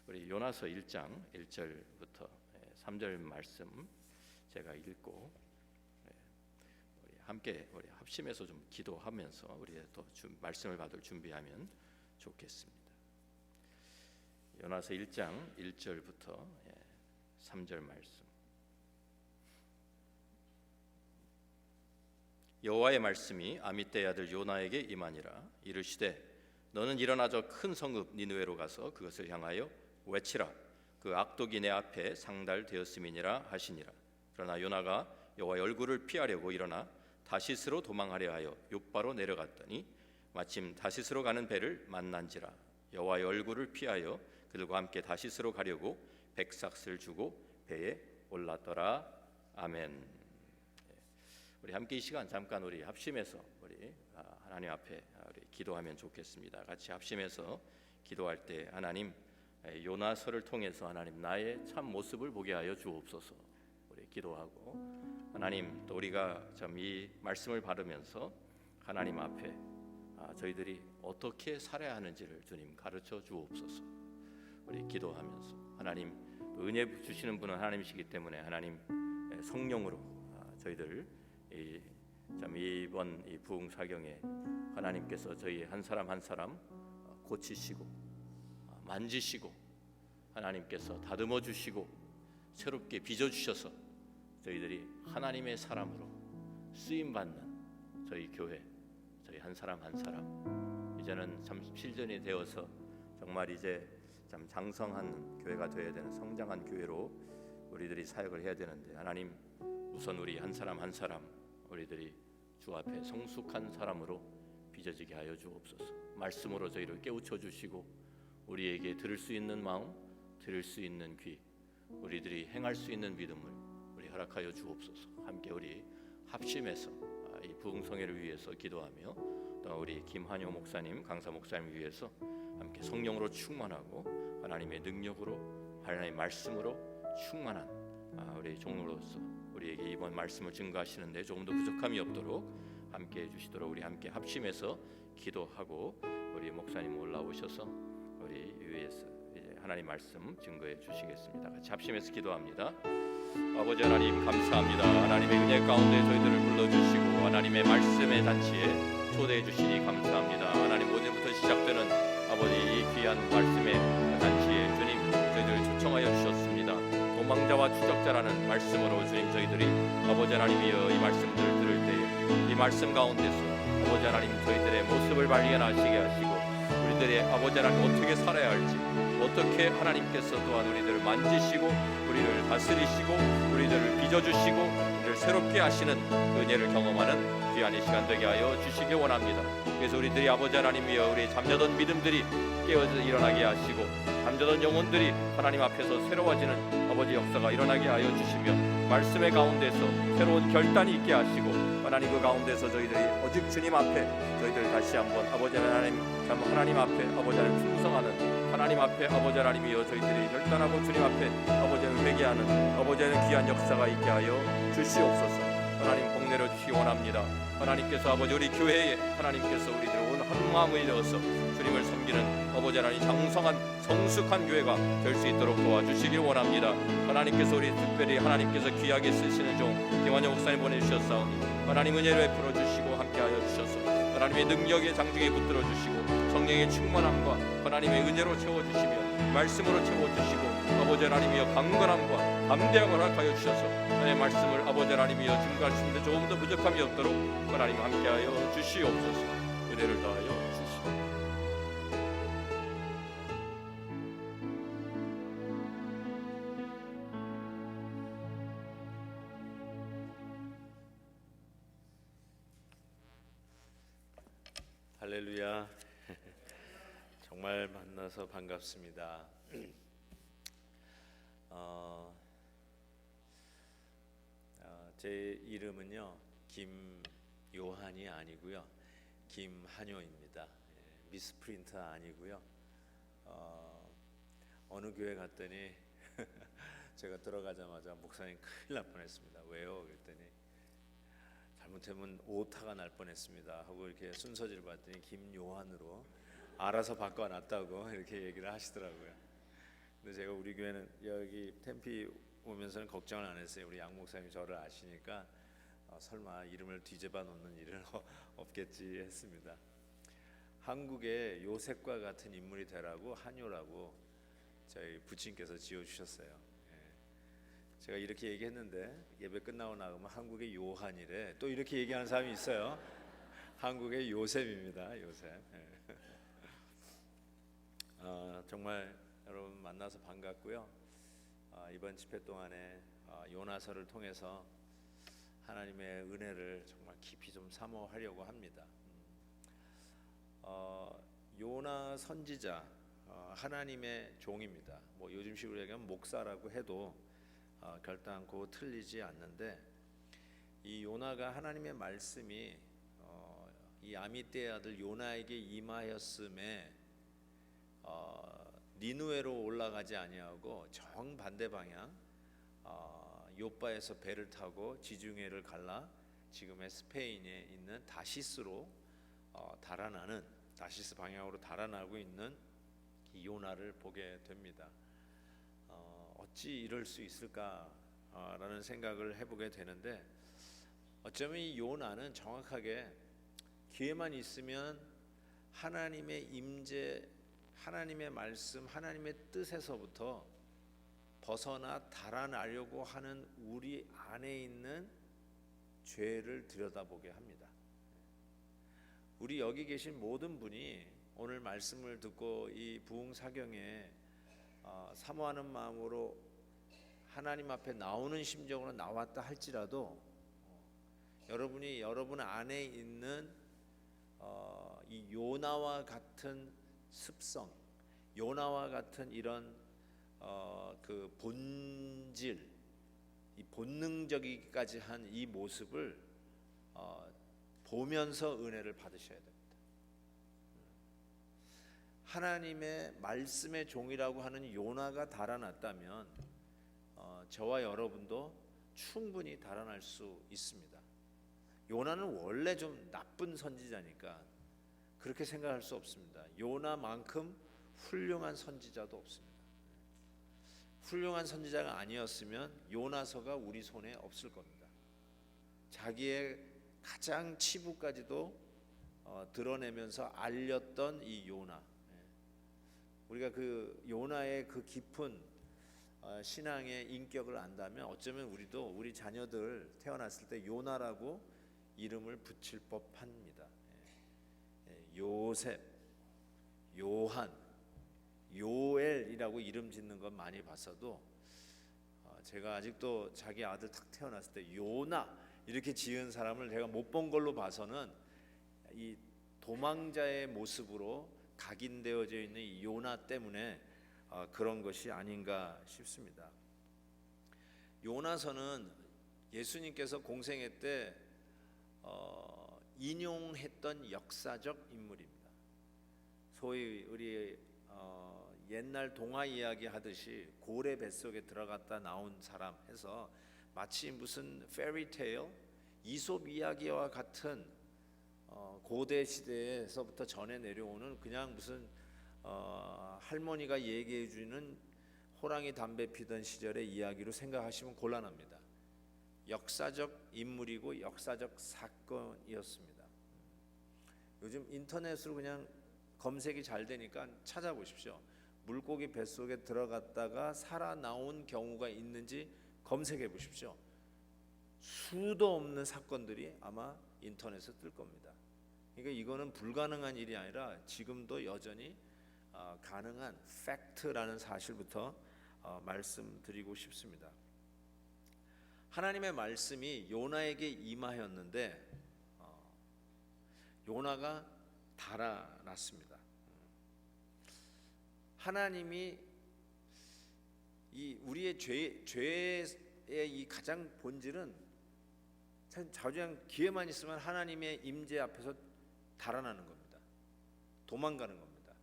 우리 요나서 1장 1절부터 3절 말씀 제가 읽고 우리 함께 우리 합심해서 좀 기도하면서 우리 또 말씀을 받을 준비하면 좋겠습니다. 요나서 1장 1절부터 3절 말씀. 여호와의 말씀이 아미떼의 아들 요나에게 임하니라. 이르시되 너는 일어나 저 큰 성읍 니느웨로 가서 그것을 향하여 외치라. 그 악독이 내 앞에 상달되었음이니라 하시니라. 그러나 요나가 여호와의 얼굴을 피하려고 일어나 다시스로 도망하려 하여 욥바로 내려갔더니 마침 다시스로 가는 배를 만난지라. 여호와의 얼굴을 피하여 그들과 함께 다시스로 가려고 백삭을 주고 배에 올랐더라. 아멘. 우리 함께 이 시간 잠깐 우리 합심해서 우리 하나님 앞에 우리 기도하면 좋겠습니다. 같이 합심해서 기도할 때 하나님, 요나서를 통해서 하나님 나의 참 모습을 보게 하여 주옵소서. 우리 기도하고 하나님, 또 우리가 참 이 말씀을 받으면서 하나님 앞에 저희들이 어떻게 살아야 하는지를 주님 가르쳐 주옵소서. 우리 기도하면서 하나님, 은혜 주시는 분은 하나님이시기 때문에 하나님 성령으로 저희들 참 이번 이 부흥 사경에 하나님께서 저희 한 사람 한 사람 고치시고 만지시고 하나님께서 다듬어 주시고 새롭게 빚어 주셔서 저희들이 하나님의 사람으로 쓰임 받는 저희 교회, 저희 한 사람 한 사람 이제는 참 실전이 되어서 정말 이제 참 장성한 교회가 되어야 되는 성장한 교회로 우리들이 사역을 해야 되는데 하나님, 우선 우리 한 사람 한 사람 우리들이 주 앞에 성숙한 사람으로 빚어지게 하여 주옵소서. 말씀으로 저희를 깨우쳐 주시고 우리에게 들을 수 있는 마음, 들을 수 있는 귀, 우리들이 행할 수 있는 믿음을 우리 허락하여 주옵소서. 함께 우리 합심해서 이 부흥성회를 위해서 기도하며 또 우리 김한효 목사님, 강사 목사님 위해서 함께 성령으로 충만하고 하나님의 능력으로 하나님의 말씀으로 충만한 우리 종로로서 우리에게 이번 말씀을 증거하시는데 조금 더 부족함이 없도록 함께 해주시도록 우리 함께 합심해서 기도하고 우리 목사님 올라오셔서 우리 위에서 이제 하나님 말씀 증거해 주시겠습니다. 같이 합심해서 기도합니다. 아버지 하나님, 감사합니다. 하나님의 은혜 가운데 저희들을 불러주시고 하나님의 말씀의 잔치에 초대해 주시니 감사합니다. 하나님, 오늘부터 시작되는 아버지 이 귀한 말씀의 잔치에 주님 저희들을 초청하여 주셨습니다. 도망자와 추적자라는 말씀으로 주님 저희들이 아버지 하나님이여 이 말씀들을 들을 때에 이 말씀 가운데서 아버지 하나님 저희들의 모습을 발견하시게 하시고 우리들의 아버지 하나님 어떻게 살아야 할지, 어떻게 하나님께서 또한 우리들을 만지시고 우리를 다스리시고 우리들을 빚어주시고 우리를 새롭게 하시는 그 은혜를 경험하는 귀한 이 시간 되게 하여 주시기 원합니다. 그래서 우리들이 아버지 하나님이여 우리 잠자던 믿음들이 깨어져 일어나게 하시고 잠자던 영혼들이 하나님 앞에서 새로워지는 아버지 역사가 일어나게 하여 주시며 말씀의 가운데서 새로운 결단이 있게 하시고 하나님 그 가운데서 저희들이 오직 주님 앞에 저희들 다시 한번 아버지 하나님 참 하나님 앞에 아버지 하나님 충성하는 하나님 앞에 아버지 하나님이여 저희들이 결단하고 주님 앞에 아버지 하나님 회개하는 아버지 하나님 귀한 역사가 있게 하여 주시옵소서. 하나님 복내려 주시기 원합니다. 하나님께서 아버지 우리 교회에 하나님께서 우리들 온 한 마음을 이루어서 주님을 섬기는 아버지 하나님 장성한 성숙한 교회가 될 수 있도록 도와주시길 원합니다. 하나님께서 우리 특별히 하나님께서 귀하게 쓰시는 종 김한효 목사님 보내주셨사오니 하나님 은혜를 베풀어 주시고 함께하여 주셔서 하나님의 능력의 장중에 붙들어 주시고 성령의 충만함과 하나님의 은혜로 채워주시며 말씀으로 채워주시고 아버지 하나님이여 강건함과 담대함을 허락하여 주셔서 하나님의 말씀을 아버지 하나님이여 증거하시는데 조금 더 부족함이 없도록 하나님 함께하여 주시옵소서. 은혜를 더하여 주시옵소서. 할렐루야. 정말 만나서 반갑습니다. 제 이름은요 김요한이 아니고요 김한효입니다. 미스프린터 아니고요. 어느 교회 갔더니 제가 들어가자마자 목사님 큰일 날 뻔했습니다. 왜요? 그랬더니 잘못하면 오타가 날 뻔했습니다 하고 이렇게 순서지를 봤더니 김요한으로 알아서 바꿔놨다고 이렇게 얘기를 하시더라고요. 근데 제가 우리 교회는 여기 템피 오면서는 걱정을 안 했어요. 우리 양 목사님이 저를 아시니까 설마 이름을 뒤집어 놓는 일은 없겠지 했습니다. 한국의 요셉과 같은 인물이 되라고 한요라고 저희 부친께서 지어주셨어요. 예. 제가 이렇게 얘기했는데 예배 끝나고 나가면 한국의 요한이래. 또 이렇게 얘기하는 사람이 있어요. 한국의 요셉입니다. 요셉. 예. 정말 여러분 만나서 반갑고요. 이번 집회 동안에 요나서를 통해서 하나님의 은혜를 정말 깊이 좀 사모하려고 합니다. 요나 선지자 하나님의 종입니다. 뭐 요즘식으로 얘기하면 목사라고 해도 결단코 틀리지 않는데 이 요나가 하나님의 말씀이 이 아미떼의 아들 요나에게 임하였음에 니느웨로 올라가지 아니하고 정반대 방향 요빠에서 배를 타고 지중해를 갈라 지금의 스페인에 있는 다시스로 달아나는 다시스 방향으로 달아나고 있는 이 요나를 보게 됩니다. 어찌 이럴 수 있을까라는 생각을 해보게 되는데 어쩌면 이 요나는 정확하게 기회만 있으면 하나님의 임재, 하나님의 말씀, 하나님의 뜻에서부터 벗어나 달아나려고 하는 우리 안에 있는 죄를 들여다보게 합니다. 우리 여기 계신 모든 분이 오늘 말씀을 듣고 이 부흥사경에 사모하는 마음으로 하나님 앞에 나오는 심정으로 나왔다 할지라도 여러분이 여러분 안에 있는 이 요나와 같은 습성, 요나와 같은 이런 그 본질, 이 본능적이기까지 한 이 모습을 보면서 은혜를 받으셔야 됩니다. 하나님의 말씀의 종이라고 하는 요나가 달아났다면 저와 여러분도 충분히 달아날 수 있습니다. 요나는 원래 좀 나쁜 선지자니까 그렇게 생각할 수 없습니다. 요나만큼 훌륭한 선지자도 없습니다. 훌륭한 선지자가 아니었으면 요나서가 우리 손에 없을 겁니다. 자기의 가장 치부까지도 드러내면서 알렸던 이 요나. 우리가 그 요나의 그 깊은 신앙의 인격을 안다면 어쩌면 우리도 우리 자녀들 태어났을 때 요나라고 이름을 붙일 법합니다. 요셉, 요한, 요엘이라고 이름 짓는 건 많이 봤어도 제가 아직도 자기 아들 딱 태어났을 때 요나 이렇게 지은 사람을 제가 못 본 걸로 봐서는 이 도망자의 모습으로 각인되어져 있는 이 요나 때문에 그런 것이 아닌가 싶습니다. 요나서는 예수님께서 공생애 때 인용했던 역사적 인물입니다. 소위 우리 옛날 동화 이야기 하듯이 고래 뱃속에 들어갔다 나온 사람 해서 마치 무슨 페리테일, 이솝 이야기와 같은 고대 시대에서부터 전해 내려오는 그냥 무슨 할머니가 얘기해 주는 호랑이 담배 피던 시절의 이야기로 생각하시면 곤란합니다. 역사적 인물이고 역사적 사건이었습니다. 요즘 인터넷으로 그냥 검색이 잘 되니까 찾아보십시오. 물고기 뱃속에 들어갔다가 살아나온 경우가 있는지 검색해 보십시오. 수도 없는 사건들이 아마 인터넷에 뜰 겁니다. 그러니까 이거는 불가능한 일이 아니라 지금도 여전히 가능한 팩트라는 사실부터 말씀드리고 싶습니다. 하나님의 말씀이 요나에게 임하였는데 요나가 달아났습니다. 하나님이 이 우리의 죄의 이 가장 본질은 참 자주 기회만 있으면 하나님의 임재 앞에서 달아나는 겁니다. 도망가는 겁니다.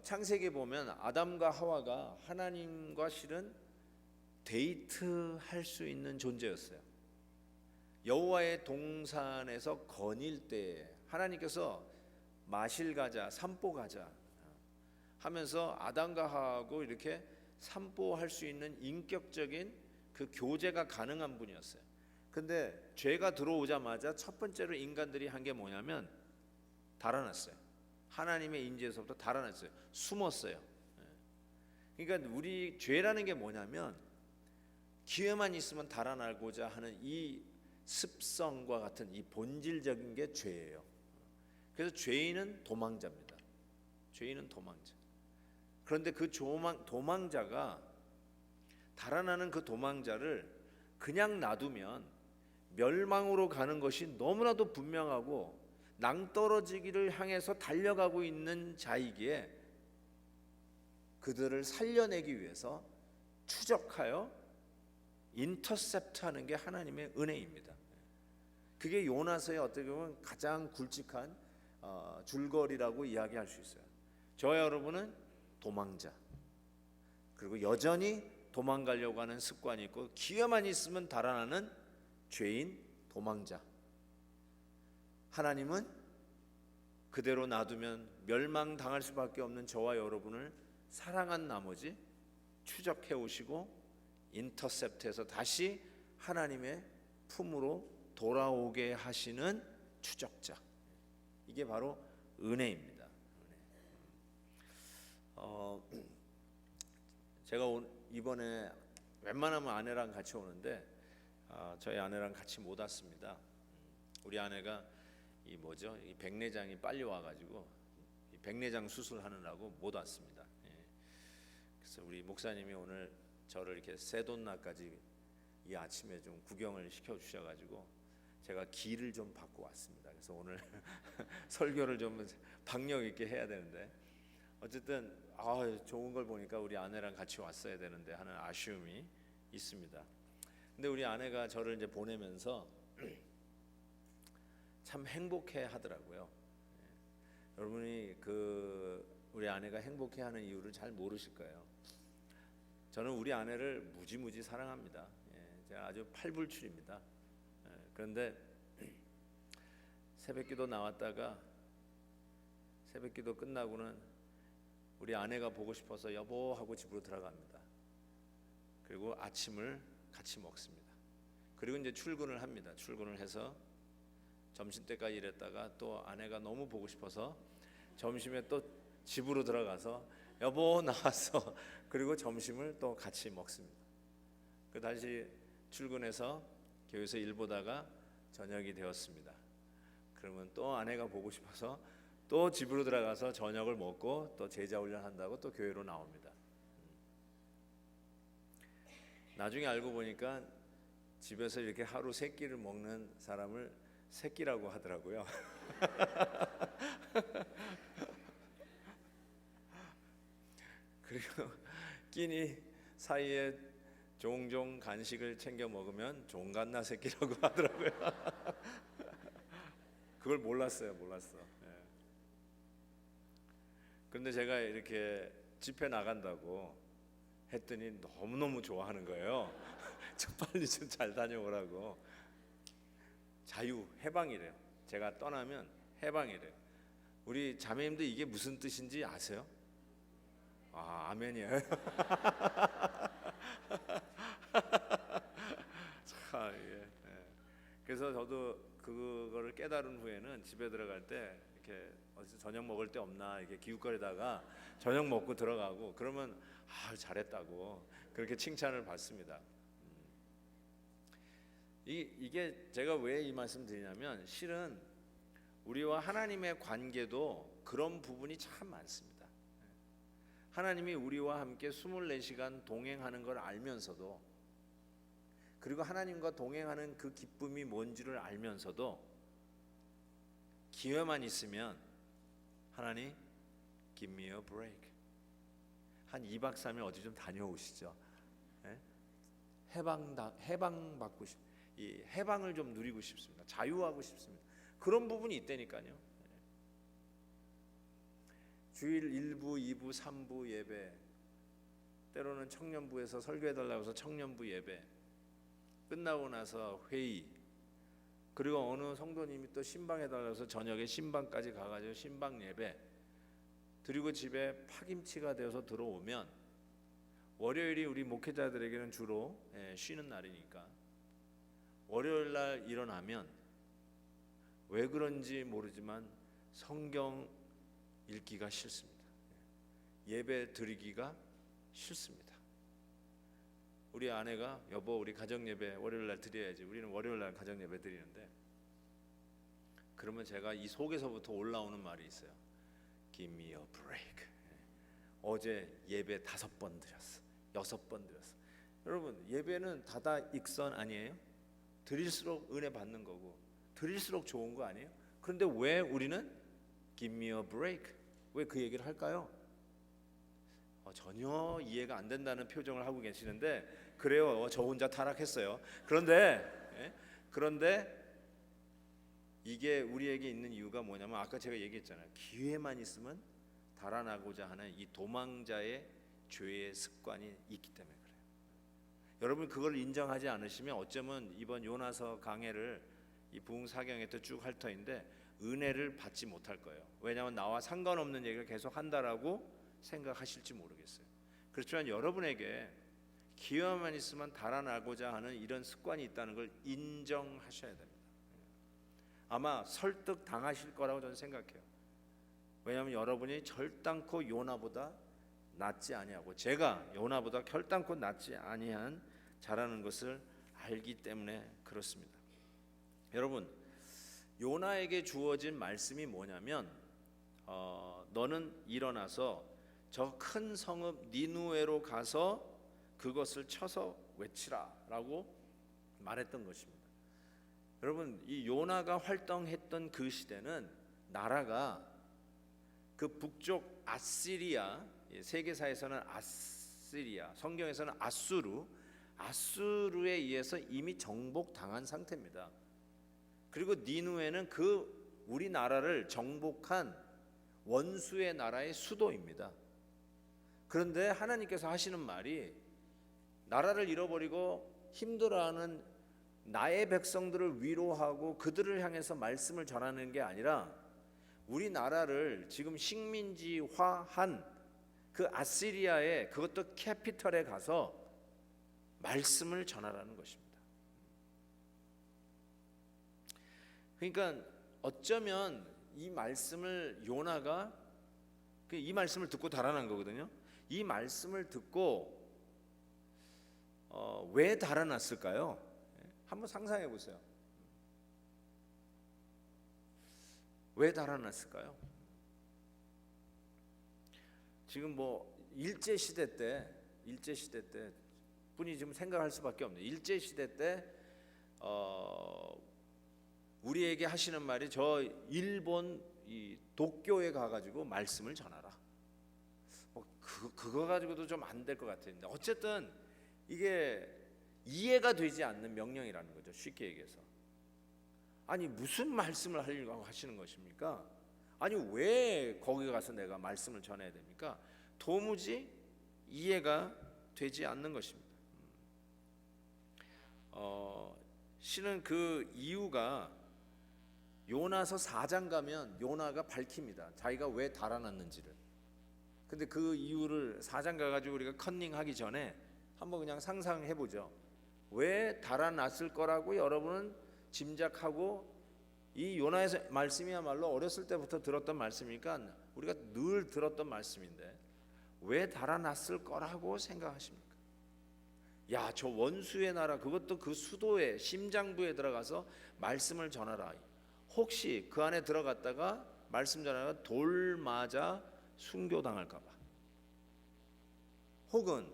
창세기에 보면 아담과 하와가 하나님과 실은 데이트할 수 있는 존재였어요. 여호와의 동산에서 거닐 때 하나님께서 마실 가자, 산보 가자 하면서 아담과 하와하고 이렇게 산보할 수 있는 인격적인 그 교제가 가능한 분이었어요. 근데 죄가 들어오자마자 첫 번째로 인간들이 한 게 뭐냐면 달아났어요. 하나님의 인지에서부터 달아났어요. 숨었어요. 그러니까 우리 죄라는 게 뭐냐면 기회만 있으면 달아나고자 하는 이 습성과 같은 이 본질적인 게 죄예요. 그래서 죄인은 도망자입니다. 죄인은 도망자. 그런데 그 도망자가 달아나는 그 도망자를 그냥 놔두면 멸망으로 가는 것이 너무나도 분명하고 낭떠러지기를 향해서 달려가고 있는 자이기에 그들을 살려내기 위해서 추적하여 인터셉트하는 게 하나님의 은혜입니다. 그게 요나서의 어떻게 보면 가장 굵직한 줄거리라고 이야기할 수 있어요. 저와 여러분은 도망자, 그리고 여전히 도망가려고 하는 습관이 있고 기회만 있으면 달아나는 죄인 도망자. 하나님은 그대로 놔두면 멸망당할 수밖에 없는 저와 여러분을 사랑한 나머지 추적해 오시고 인터셉트해서 다시 하나님의 품으로 돌아오게 하시는 추적자. 이게 바로 은혜입니다. 제가 이번에 웬만하면 아내랑 같이 오는데 저희 아내랑 같이 못 왔습니다. 우리 아내가 이 백내장이 빨리 와가지고 이 백내장 수술하느라고 못 왔습니다. 그래서 우리 목사님이 오늘 저를 이렇게 세돈나까지 이 아침에 좀 구경을 시켜 주셔가지고 제가 기를 좀 받고 왔습니다. 그래서 오늘 설교를 좀 박력 있게 해야 되는데 어쨌든 좋은 걸 보니까 우리 아내랑 같이 왔어야 되는데 하는 아쉬움이 있습니다. 근데 우리 아내가 저를 이제 보내면서 참 행복해 하더라고요. 여러분이 우리 아내가 행복해하는 이유를 잘 모르실 거예요. 저는 우리 아내를 무지무지 사랑합니다. 제가 아주 팔불출입니다. 그런데 새벽기도 나왔다가 새벽기도 끝나고는 우리 아내가 보고 싶어서 여보 하고 집으로 들어갑니다. 그리고 아침을 같이 먹습니다. 그리고 이제 출근을 합니다. 출근을 해서 점심때까지 일했다가 또 아내가 너무 보고 싶어서 점심에 또 집으로 들어가서 여보 나왔어. 그리고 점심을 또 같이 먹습니다. 그 다시 출근해서 교회에서 일 보다가 저녁이 되었습니다. 그러면 또 아내가 보고 싶어서 또 집으로 들어가서 저녁을 먹고 또 제자 훈련한다고 또 교회로 나옵니다. 나중에 알고 보니까 집에서 이렇게 하루 3끼를 먹는 사람을 새끼라고 하더라고요. 그리고 끼니 사이에 종종 간식을 챙겨 먹으면 종갓나 새끼라고 하더라고요. 그걸 몰랐어. 그런데 제가 이렇게 집회 나간다고 했더니 너무너무 좋아하는 거예요. 저 빨리 좀 잘 다녀오라고. 자유, 해방이래요. 제가 떠나면 해방이래요. 우리 자매님들 이게 무슨 뜻인지 아세요? 아멘이에요. 참, 예. 그래서 저도 그거를 깨달은 후에는 집에 들어갈 때 이렇게 어디서 저녁 먹을 데 없나 이렇게 기웃거리다가 저녁 먹고 들어가고 그러면 잘했다고 그렇게 칭찬을 받습니다. 이게 제가 왜 이 말씀 드리냐면 실은 우리와 하나님의 관계도 그런 부분이 참 많습니다. 하나님이 우리와 함께 24시간 동행하는 걸 알면서도 그리고 하나님과 동행하는 그 기쁨이 뭔지를 알면서도 기회만 있으면 하나님 give me a break 한 2박 3일 어디 좀 다녀오시죠. 해방 받고 이 해방을 좀 누리고 싶습니다. 자유하고 싶습니다. 그런 부분이 있다니까요. 주일 1부, 2부, 3부 예배, 때로는 청년부에서 설교해달라고 해서 청년부 예배, 끝나고 나서 회의, 그리고 어느 성도님이 또 신방해달라고 해서 저녁에 신방까지 가가지고 신방 예배 그리고 집에 파김치가 되어서 들어오면 월요일이 우리 목회자들에게는 주로 쉬는 날이니까 월요일 날 일어나면 왜 그런지 모르지만 성경 읽기가 싫습니다. 예배 드리기가 싫습니다. 우리 아내가 여보 우리 가정 예배 월요일 날 드려야지. 우리는 월요일 날 가정 예배 드리는데 그러면 제가 이 속에서부터 올라오는 말이 있어요. Give me a break. 어제 예배 5번 드렸어. 6번 드렸어. 여러분 예배는 다다익선 아니에요? 드릴수록 은혜 받는 거고 드릴수록 좋은 거 아니에요? 그런데 왜 우리는 Give me a break? 왜 그 얘기를 할까요? 전혀 이해가 안 된다는 표정을 하고 계시는데 그래요. 저 혼자 타락했어요. 그런데 이게 우리에게 있는 이유가 뭐냐면 아까 제가 얘기했잖아요. 기회만 있으면 달아나고자 하는 이 도망자의 죄의 습관이 있기 때문에 그래요. 여러분 그걸 인정하지 않으시면 어쩌면 이번 요나서 강해를 이 부흥사경에 또 쭉 할 터인데 은혜를 받지 못할 거예요. 왜냐하면 나와 상관없는 얘기를 계속 한다라고 생각하실지 모르겠어요. 그렇지만 여러분에게 기회만 있으면 달아나고자 하는 이런 습관이 있다는 걸 인정하셔야 됩니다. 아마 설득 당하실 거라고 저는 생각해요. 왜냐하면 여러분이 결단코 요나보다 낫지 아니하고 제가 요나보다 결단코 낫지 아니한 자라는 것을 알기 때문에 그렇습니다. 여러분 요나에게 주어진 말씀이 뭐냐면 너는 일어나서 저 큰 성읍 니누에로 가서 그것을 쳐서 외치라 라고 말했던 것입니다. 여러분 이 요나가 활동했던 그 시대는 나라가 그 북쪽 아시리아, 세계사에서는 아시리아, 성경에서는 아수르에 의해서 이미 정복당한 상태입니다. 그리고 니누에는 그 우리나라를 정복한 원수의 나라의 수도입니다. 그런데 하나님께서 하시는 말이 나라를 잃어버리고 힘들어하는 나의 백성들을 위로하고 그들을 향해서 말씀을 전하는 게 아니라 우리나라를 지금 식민지화한 그 아시리아의 그것도 캐피털에 가서 말씀을 전하라는 것입니다. 그러니까 어쩌면 이 말씀을 요나가 이 말씀을 듣고 달아난 거거든요. 이 말씀을 듣고 왜 달아났을까요? 한번 상상해 보세요. 왜 달아났을까요? 지금 뭐 일제 시대 때 뿐이 지금 생각할 수밖에 없네요. 일제 시대 때 우리에게 하시는 말이 저 일본 이 도쿄에 가가지고 말씀을 전하라. 그거 가지고도 좀 안 될 것 같은데 어쨌든 이게 이해가 되지 않는 명령이라는 거죠. 쉽게 얘기해서 아니 무슨 말씀을 하려고 하시는 것입니까? 아니 왜 거기 가서 내가 말씀을 전해야 됩니까? 도무지 이해가 되지 않는 것입니다. 실은 그 이유가 요나서 4장 가면 요나가 밝힙니다. 자기가 왜 달아났는지를. 근데 그 이유를 4장 가가지고 우리가 컨닝하기 전에 한번 그냥 상상해 보죠. 왜 달아났을 거라고 여러분은 짐작하고 이 요나의 말씀이야말로 어렸을 때부터 들었던 말씀이니까 우리가 늘 들었던 말씀인데 왜 달아났을 거라고 생각하십니까? 야, 저 원수의 나라 그것도 그 수도에 심장부에 들어가서 말씀을 전하라. 혹시 그 안에 들어갔다가 말씀 전하다가 돌 맞아 순교당할까 봐. 혹은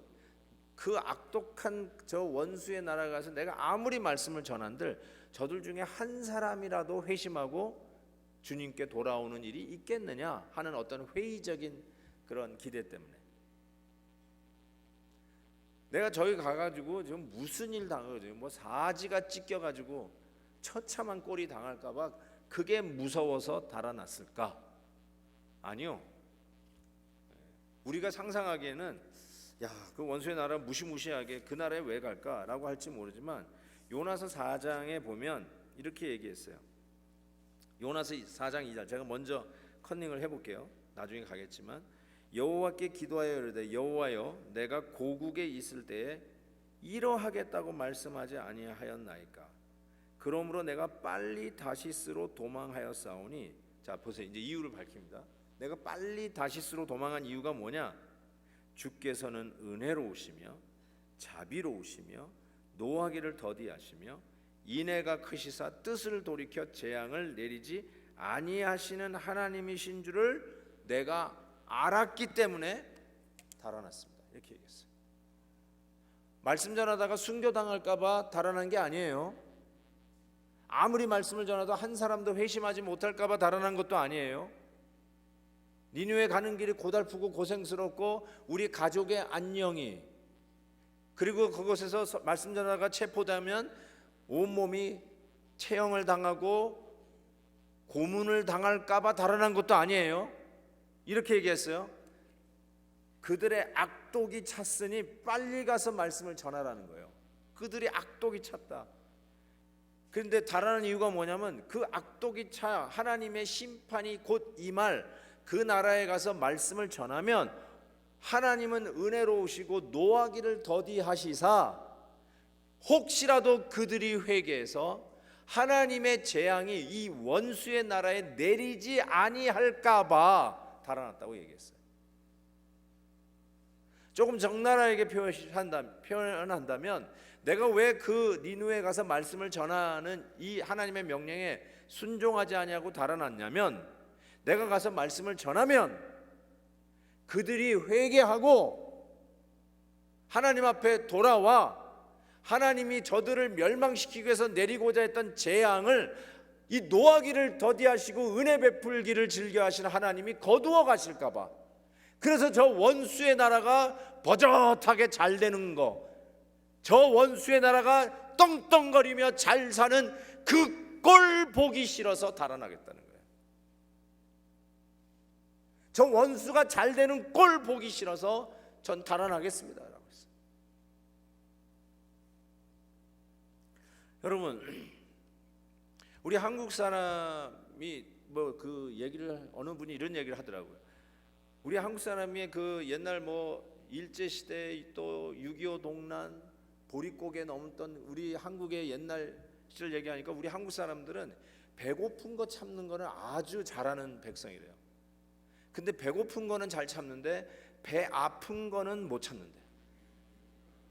그 악독한 저 원수의 나라에 가서 내가 아무리 말씀을 전한들 저들 중에 한 사람이라도 회심하고 주님께 돌아오는 일이 있겠느냐 하는 어떤 회의적인 그런 기대 때문에 내가 저기 가가지고 지금 무슨 일 당하거든요. 뭐 사지가 찢겨가지고 처참한 꼴이 당할까봐 그게 무서워서 달아났을까? 아니요. 우리가 상상하기에는 야, 그 원수의 나라 무시무시하게 그 나라에 왜 갈까라고 할지 모르지만 요나서 4장에 보면 이렇게 얘기했어요. 요나서 4장 2절 제가 먼저 컨닝을 해볼게요. 나중에 가겠지만 여호와께 기도하여 이르되 여호와여 내가 고국에 있을 때에 이러하겠다고 말씀하지 아니하였나이까. 그러므로 내가 빨리 다시스로 도망하였사오니. 자 보세요. 이제 이유를 밝힙니다. 내가 빨리 다시스로 도망한 이유가 뭐냐? 주께서는 은혜로우시며 자비로우시며 노하기를 더디하시며 인애가 크시사 뜻을 돌이켜 재앙을 내리지 아니하시는 하나님이신 줄을 내가 알았기 때문에 달아났습니다. 이렇게 얘기했어요. 말씀 전하다가 순교당할까 봐 달아난 게 아니에요. 아무리 말씀을 전하도 한 사람도 회심하지 못할까 봐 달아난 것도 아니에요. 니느웨 가는 길이 고달프고 고생스럽고 우리 가족의 안녕이, 그리고 그곳에서 말씀 전하다가 체포되면 온몸이 체형을 당하고 고문을 당할까 봐 달아난 것도 아니에요. 이렇게 얘기했어요. 그들의 악독이 찼으니 빨리 가서 말씀을 전하라는 거예요. 그들이 악독이 찼다. 그런데 달아난 이유가 뭐냐면 그 악독이 차 하나님의 심판이 곧 임할 그 나라에 가서 말씀을 전하면 하나님은 은혜로우시고 노하기를 더디하시사 혹시라도 그들이 회개해서 하나님의 재앙이 이 원수의 나라에 내리지 아니할까 봐 달아났다고 얘기했어요. 조금 적나라하게 표현한다면 내가 왜 그 니느웨에 가서 말씀을 전하는 이 하나님의 명령에 순종하지 아니하고 달아났냐면, 내가 가서 말씀을 전하면 그들이 회개하고 하나님 앞에 돌아와 하나님이 저들을 멸망시키기 위해서 내리고자 했던 재앙을 이 노하기를 더디하시고 은혜 베풀기를 즐겨하시는 하나님이 거두어 가실까 봐. 그래서 저 원수의 나라가 버젓하게 잘 되는 거, 저 원수의 나라가 떵떵거리며 잘 사는 그 꼴 보기 싫어서 달아나겠다는 거예요. 저 원수가 잘 되는 꼴 보기 싫어서 전 달아나겠습니다 라고 했어요. 여러분, 우리 한국 사람이 뭐 그 얘기를, 어느 분이 이런 얘기를 하더라고요. 우리 한국 사람이 그 옛날 뭐 일제시대 또 6.25 동란 보릿고개 넘었던 우리 한국의 옛날 시절 얘기하니까 우리 한국 사람들은 배고픈 거 참는 거는 아주 잘하는 백성이래요. 근데 배고픈 거는 잘 참는데 배 아픈 거는 못 참는데.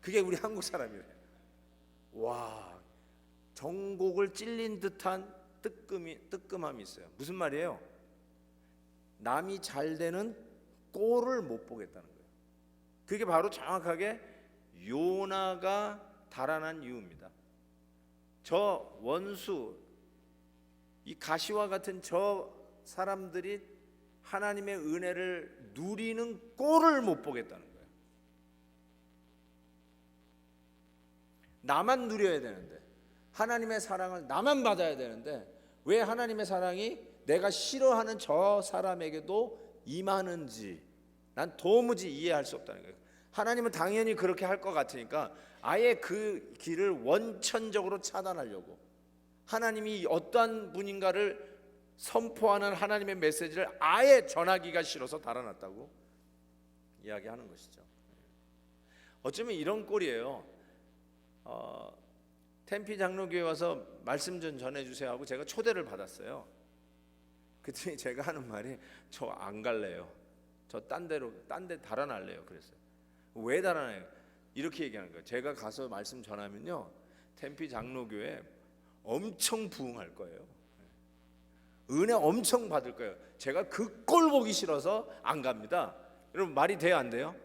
그게 우리 한국 사람이래요. 와, 전곡을 찔린 듯한 뜨끔함이 있어요. 무슨 말이에요? 남이 잘 되는 꼴을 못 보겠다는 거예요. 그게 바로 정확하게 요나가 달아난 이유입니다. 저 원수, 이 가시와 같은 저 사람들이 하나님의 은혜를 누리는 꼴을 못 보겠다는 거예요. 나만 누려야 되는데, 하나님의 사랑을 나만 받아야 되는데 왜 하나님의 사랑이 내가 싫어하는 저 사람에게도 임하는지 난 도무지 이해할 수 없다는 거예요. 하나님은 당연히 그렇게 할 것 같으니까 아예 그 길을 원천적으로 차단하려고, 하나님이 어떠한 분인가를 선포하는 하나님의 메시지를 아예 전하기가 싫어서 달아났다고 이야기하는 것이죠. 어쩌면 이런 꼴이에요. 템피 장로교회 와서 말씀 좀 전해주세요 하고 제가 초대를 받았어요. 그랬더니 제가 하는 말이 저 안 갈래요. 저 딴 데 달아날래요. 그랬어요. 왜 달아나요? 이렇게 얘기하는 거예요. 제가 가서 말씀 전하면요, 템피 장로교회 엄청 부흥할 거예요. 은혜 엄청 받을 거예요. 제가 그 꼴 보기 싫어서 안 갑니다. 여러분, 말이 돼요, 안 돼요?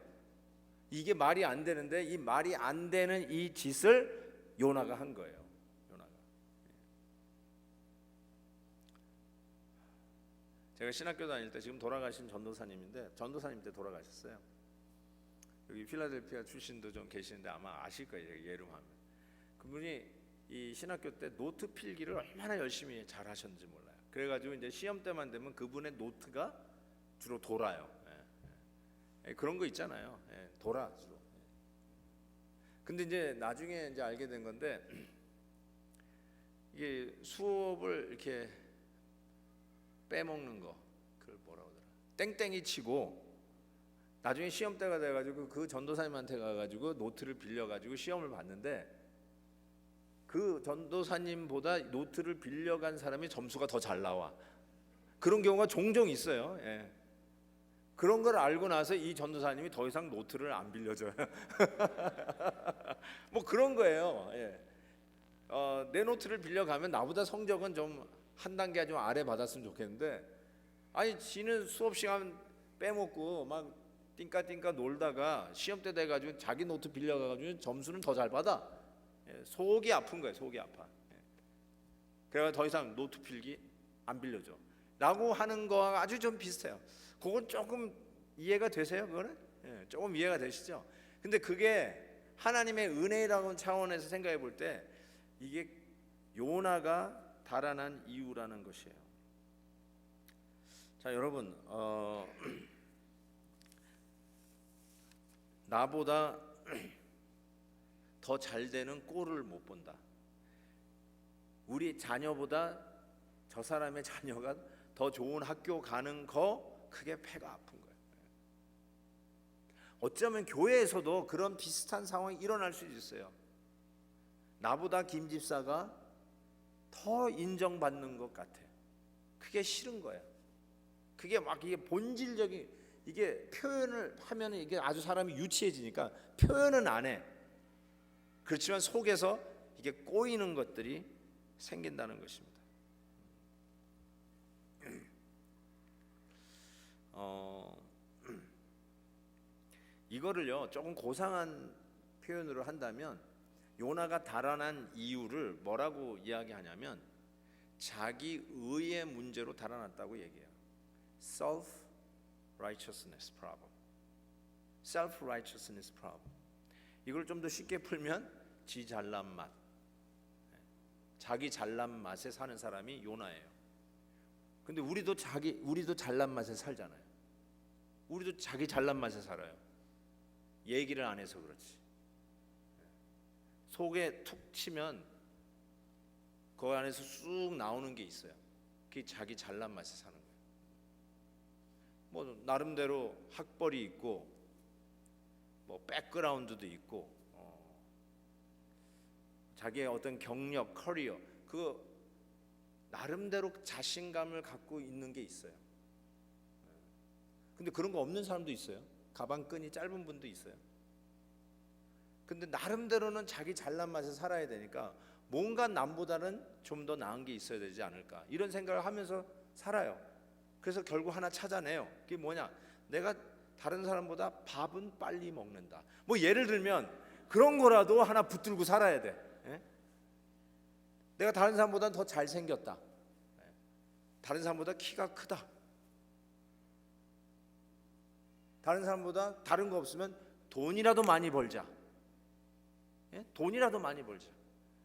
이게 말이 안 되는데 이 말이 안 되는 이 짓을 요나가 한 거예요. 요나가. 제가 신학교 다닐 때, 지금 돌아가신 전도사님인데, 전도사님 때 돌아가셨어요. 여기 필라델피아 출신도 좀 계시는데 아마 아실 거예요. 예름하면. 그분이 이 신학교 때 노트 필기를 얼마나 열심히 잘 하셨는지 몰라요. 그래가지고 이제 시험 때만 되면 그분의 노트가 주로 돌아요. 그런 거 있잖아요. 돌아 주로. 근데 이제 나중에 이제 알게 된 건데, 이게 수업을 이렇게 빼먹는 거, 그걸 뭐라고 하더라? 땡땡이 치고 나중에 시험 때가 돼가지고 그 전도사님한테 가가지고 노트를 빌려가지고 시험을 봤는데 그 전도사님보다 노트를 빌려간 사람이 점수가 더 잘 나와. 그런 경우가 종종 있어요. 예. 그런 걸 알고 나서 이 전도사님이 더 이상 노트를 안 빌려줘요. 뭐 그런 거예요. 예. 내 노트를 빌려가면 나보다 성적은 좀 한 단계 좀 아래 받았으면 좋겠는데, 아니 지는 수업 시간 빼먹고 막 띵까띵까 놀다가 시험 때 돼가지고 자기 노트 빌려가가지고 점수는 더 잘 받아. 예. 속이 아픈 거예요. 속이 아파. 예. 그래서 더 이상 노트 필기 안 빌려줘 라고 하는 거와 아주 좀 비슷해요. 그건 조금 이해가 되세요? 그거는? 예, 조금 이해가 되시죠? 근데 그게 하나님의 은혜라는 차원에서 생각해 볼 때 이게 요나가 달아난 이유라는 것이에요. 자, 여러분, 나보다 더 잘 되는 꼴을 못 본다. 우리 자녀보다 저 사람의 자녀가 더 좋은 학교 가는 거, 그게 배가 아픈 거예요. 어쩌면 교회에서도 그런 비슷한 상황이 일어날 수 있어요. 나보다 김 집사가 더 인정받는 것 같아. 그게 싫은 거야. 그게 막 이게 본질적인, 이게 표현을 하면 이게 아주 사람이 유치해지니까 표현은 안 해. 그렇지만 속에서 이게 꼬이는 것들이 생긴다는 것입니다. 이거를요 조금 고상한 표현으로 한다면 요나가 달아난 이유를 뭐라고 이야기하냐면 자기 의의 문제로 달아났다고 얘기해요. Self-righteousness problem. Self-righteousness problem. 이걸 좀 더 쉽게 풀면 지 잘난 맛. 자기 잘난 맛에 사는 사람이 요나예요. 근데 우리도 잘난 맛에 살잖아요. 우리도 자기 잘난 맛에 살아요. 얘기를 안 해서 그렇지. 속에 툭 치면 그 안에서 쑥 나오는 게 있어요. 그게 자기 잘난 맛에 사는 거예요. 뭐 나름대로 학벌이 있고 뭐 백그라운드도 있고 자기의 어떤 경력, 커리어, 그 나름대로 자신감을 갖고 있는 게 있어요. 근데 그런 거 없는 사람도 있어요. 가방끈이 짧은 분도 있어요. 근데 나름대로는 자기 잘난 맛에 살아야 되니까 뭔가 남보다는 좀 더 나은 게 있어야 되지 않을까, 이런 생각을 하면서 살아요. 그래서 결국 하나 찾아내요. 그게 뭐냐? 내가 다른 사람보다 밥은 빨리 먹는다. 뭐 예를 들면 그런 거라도 하나 붙들고 살아야 돼. 예? 내가 다른 사람보다 더 잘생겼다. 다른 사람보다 키가 크다. 다른 사람보다 다른 거 없으면 돈이라도 많이 벌자. 예? 돈이라도 많이 벌자.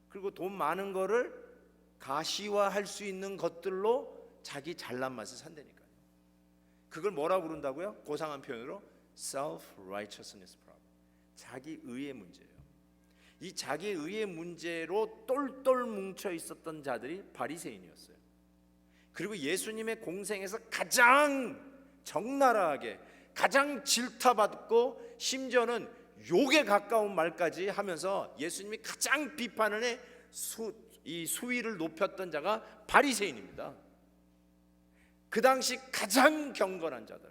그리고 돈 많은 거를 가시화할 수 있는 것들로 자기 잘난 맛을 산다니까요. 그걸 뭐라고 부른다고요? 고상한 표현으로 self-righteousness problem. 자기 의의 문제예요. 이 자기 의의 문제로 똘똘 뭉쳐 있었던 자들이 바리새인이었어요. 그리고 예수님의 공생에서 가장 적나라하게, 가장 질타받고 심지어는 욕에 가까운 말까지 하면서 예수님이 가장 비판을 해 이 수위를 높였던 자가 바리새인입니다. 그 당시 가장 경건한 자들,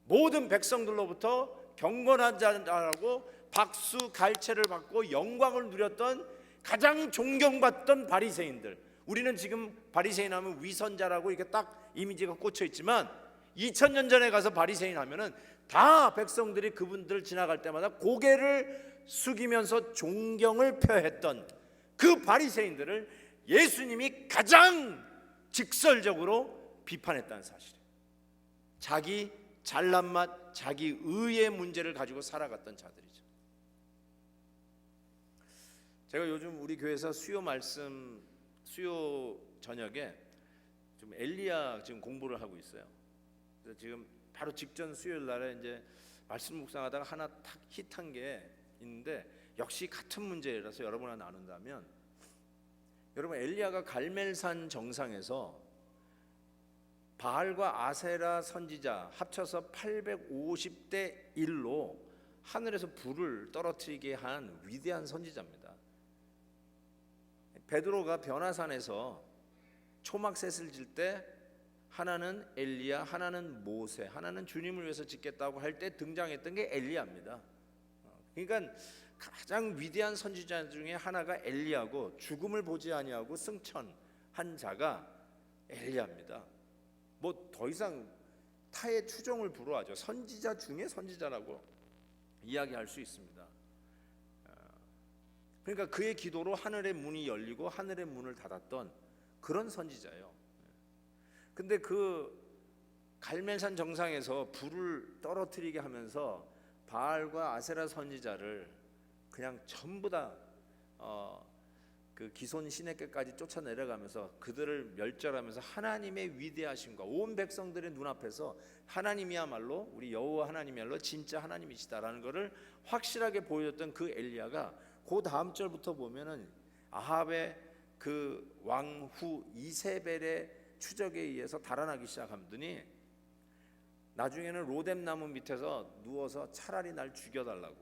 모든 백성들로부터 경건한 자라고 박수 갈채를 받고 영광을 누렸던, 가장 존경받던 바리새인들. 우리는 지금 바리새인 하면 위선자라고 이렇게 딱 이미지가 꽂혀 있지만 2000년 전에 가서 바리새인 하면은 다 백성들이 그분들 지나갈 때마다 고개를 숙이면서 존경을 표했던 그 바리새인들을 예수님이 가장 직설적으로 비판했다는 사실이에요. 자기 잘난 맛, 자기 의의 문제를 가지고 살아갔던 자들이죠. 제가 요즘 우리 교회에서 수요 저녁에 좀 엘리야 지금 공부를 하고 있어요. 그래서 지금 바로 직전 수요일 날에 이제 말씀 묵상하다가 하나 탁 히트한 게 있는데, 역시 같은 문제라서 여러분과 나눈다면, 여러분 엘리야가 갈멜산 정상에서 바알과 아세라 선지자 합쳐서 850대 1로 하늘에서 불을 떨어뜨리게 한 위대한 선지자입니다. 베드로가 변화산에서 초막셋을 질 때 하나는 엘리야, 하나는 모세, 하나는 주님을 위해서 짓겠다고 할 때 등장했던 게 엘리야입니다. 그러니까 가장 위대한 선지자 중에 하나가 엘리야고, 죽음을 보지 아니하고 승천한 자가 엘리야입니다. 뭐 더 이상 타의 추종을 불허하죠. 선지자 중에 선지자라고 이야기할 수 있습니다. 그러니까 그의 기도로 하늘의 문이 열리고 하늘의 문을 닫았던 그런 선지자예요. 근데 그 갈멜산 정상에서 불을 떨어뜨리게 하면서 바알과 아세라 선지자를 그냥 전부 다 그 기손 시내께까지 쫓아 내려가면서 그들을 멸절하면서 하나님의 위대하심과 온 백성들의 눈앞에서 하나님이야말로, 우리 여호와 하나님이야말로 진짜 하나님이시다라는 것을 확실하게 보여줬던 그 엘리야가 그 다음 절부터 보면은 아합의 그 왕후 이세벨의 추적에 의해서 달아나기 시작하더니 나중에는 로뎀 나무 밑에서 누워서 차라리 날 죽여달라고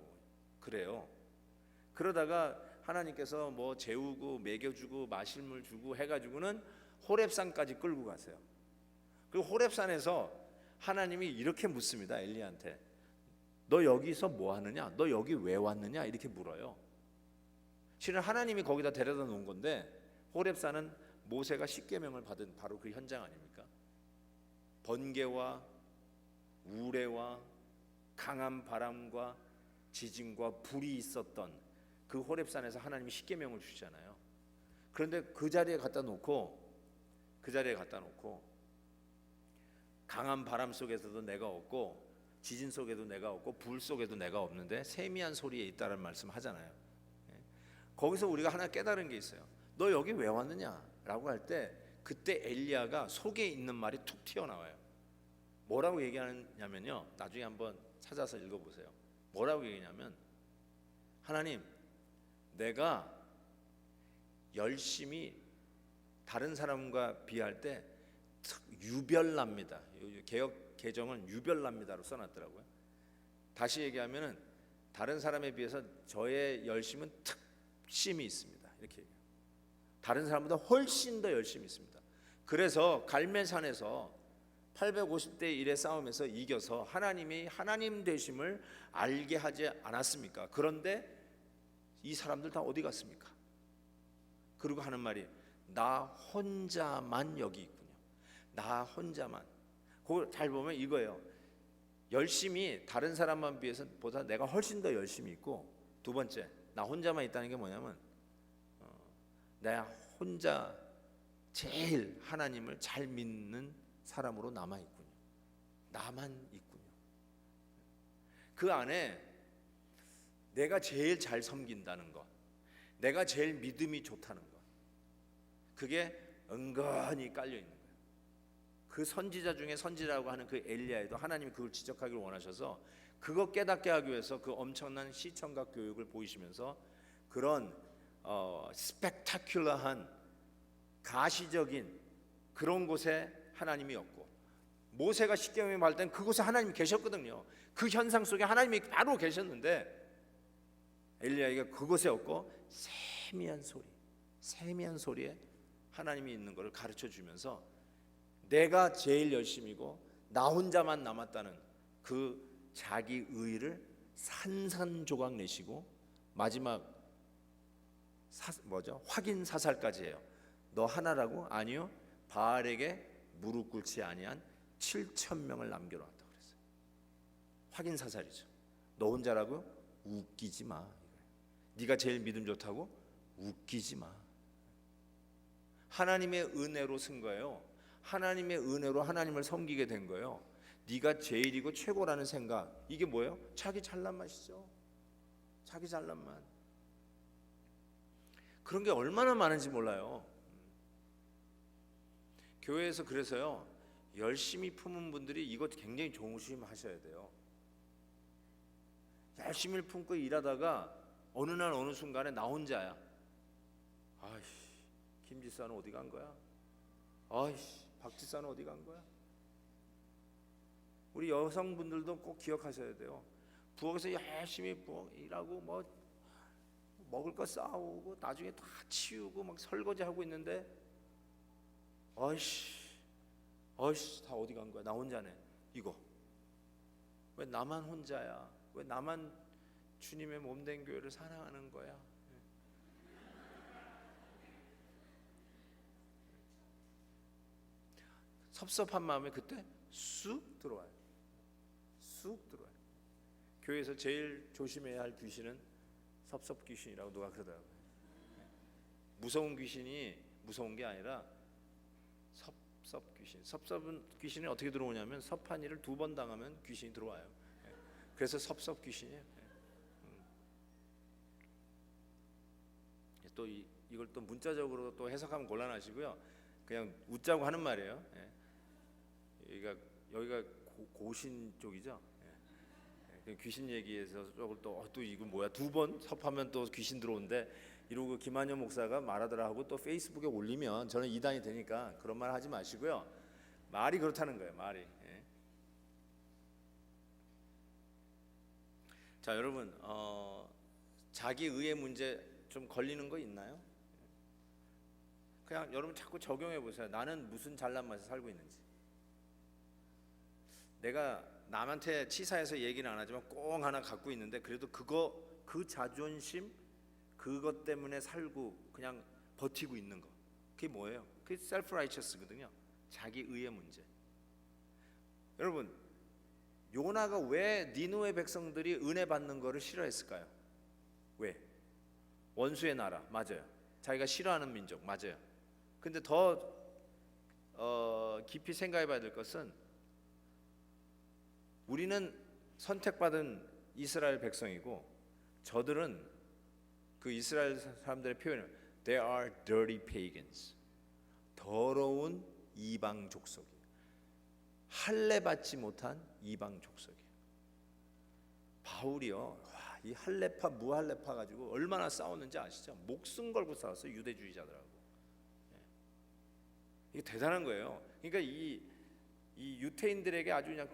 그래요. 그러다가 하나님께서 뭐 재우고 먹여주고 마실 물 주고 해가지고는 호렙산까지 끌고 가세요. 그 호렙산에서 하나님이 이렇게 묻습니다. 엘리야한테, 너 여기서 뭐 하느냐? 너 여기 왜 왔느냐? 이렇게 물어요. 실은 하나님이 거기다 데려다 놓은 건데, 호렙산은 모세가 십계명을 받은 바로 그 현장 아닙니까? 번개와 우레와 강한 바람과 지진과 불이 있었던 그 호렙산에서 하나님이 십계명을 주시잖아요. 그런데 그 자리에 갖다 놓고 강한 바람 속에서도 내가 없고 지진 속에도 내가 없고 불 속에도 내가 없는데 세미한 소리에 있다는 말씀 하잖아요. 거기서 우리가 하나 깨달은 게 있어요. 너 여기 왜 왔느냐? 라고 할 때 그때 엘리야가 속에 있는 말이 툭 튀어나와요. 뭐라고 얘기하냐면요, 나중에 한번 찾아서 읽어보세요. 뭐라고 얘기냐면, 하나님, 내가 열심히 다른 사람과 비할 때 유별납니다. 개역 개정은 유별납니다로 써놨더라고요. 다시 얘기하면은 다른 사람에 비해서 저의 열심은 특심이 있습니다. 이렇게 얘기해요. 다른 사람보다 훨씬 더 열심히 있습니다. 그래서 갈멜산에서 850대 1의 싸움에서 이겨서 하나님이 하나님 되심을 알게 하지 않았습니까? 그런데 이 사람들 다 어디 갔습니까? 그리고 하는 말이, 나 혼자만 여기 있군요. 나 혼자만. 그거 잘 보면 이거예요. 열심히 다른 사람만 비해서 보다 내가 훨씬 더 열심히 있고, 두 번째, 나 혼자만 있다는 게 뭐냐면 내가 혼자 제일 하나님을 잘 믿는 사람으로 남아 있군요. 나만 있군요. 그 안에 내가 제일 잘 섬긴다는 것, 내가 제일 믿음이 좋다는 것, 그게 은근히 깔려 있는 거예요. 그 선지자 중에 선지자라고 하는 그 엘리야에도 하나님이 그걸 지적하기를 원하셔서 그거 깨닫게 하기 위해서 그 엄청난 시청각 교육을 보이시면서 그런 스펙타큘러한 가시적인 그런 곳에 하나님이 없고, 모세가 십계명을 받을 땐 그곳에 하나님이 계셨거든요. 그 현상 속에 하나님이 바로 계셨는데 엘리야가 그곳에 없고 세미한 소리에 하나님이 있는 것을 가르쳐 주면서 내가 제일 열심이고 나 혼자만 남았다는 그 자기 의의를 산산조각 내시고 마지막 확인 사살까지 해요. 너 하나라고? 아니요, 바알에게 무릎 꿇지 아니한 7,000명을 남겨놓았다고 그랬어요. 확인 사살이죠. 너 혼자라고? 웃기지 마. 네가 제일 믿음 좋다고? 웃기지 마. 하나님의 은혜로 쓴 거예요. 하나님의 은혜로 하나님을 섬기게 된 거예요. 네가 제일이고 최고라는 생각, 이게 뭐예요? 자기 잘난 맛이죠. 자기 잘난 맛. 그런 게 얼마나 많은지 몰라요. 교회에서 그래서요, 열심히 품은 분들이 이것 굉장히 조심하셔야 돼요. 열심히 품고 일하다가 어느 날 어느 순간에 나 혼자야. 아이씨, 김지사는 어디 간 거야? 아이씨, 박지사는 어디 간 거야? 우리 여성분들도 꼭 기억하셔야 돼요. 부엌에서 열심히 부엌 일하고 뭐 먹을 거 싸우고 나중에 다 치우고 막 설거지하고 있는데 어이씨 다 어디 간 거야? 나 혼자네. 이거 왜 나만 혼자야? 왜 나만 주님의 몸된 교회를 사랑하는 거야? 섭섭한 마음에 그때 쑥 들어와요. 쑥 들어와요. 교회에서 제일 조심해야 할 귀신은 섭섭 귀신이라고 누가 그러더라고요. 무서운 귀신이 무서운 게 아니라 섭섭 귀신. 섭섭은 귀신이 어떻게 들어오냐면 섭한 일을 2번 당하면 귀신이 들어와요. 그래서 섭섭 귀신이에요. 또 이걸 또 문자적으로 또 해석하면 곤란하시고요. 그냥 웃자고 하는 말이에요. 여기가 고신 쪽이죠. 귀신 얘기해서 또 이거 뭐야 2번 섭하면 또 귀신 들어온대 이러고 김한효 목사가 말하더라 하고 또 페이스북에 올리면 저는 이단이 되니까 그런 말 하지 마시고요. 말이 그렇다는 거예요. 말이. 자 여러분 자기 의의 문제 좀 걸리는 거 있나요? 그냥 여러분 자꾸 적용해 보세요. 나는 무슨 잘난 맛에 살고 있는지. 내가 남한테 치사해서 얘기는 안 하지만 꽁 하나 갖고 있는데 그래도 그 자존심 그것 때문에 살고 그냥 버티고 있는 거. 그게 뭐예요? 그게 셀프 라이처스거든요. 자기 의의 문제. 여러분 요나가 왜 니느웨 백성들이 은혜 받는 거를 싫어했을까요? 왜? 원수의 나라 맞아요. 자기가 싫어하는 민족 맞아요. 근데 더 깊이 생각해 봐야 될 것은 우리는 선택받은 이스라엘 백성이고 저들은 그 이스라엘 사람들의 표현을 They are dirty pagans. 더러운 이방 족속이에요. 할례 받지 못한 이방 족속이에요. 바울이요. 이 할례파 무할례파 가지고 얼마나 싸웠는지 아시죠? 목숨 걸고 싸웠어요. 유대주의자들하고. 이게 대단한 거예요. 그러니까 이 유태인들에게 아주 그냥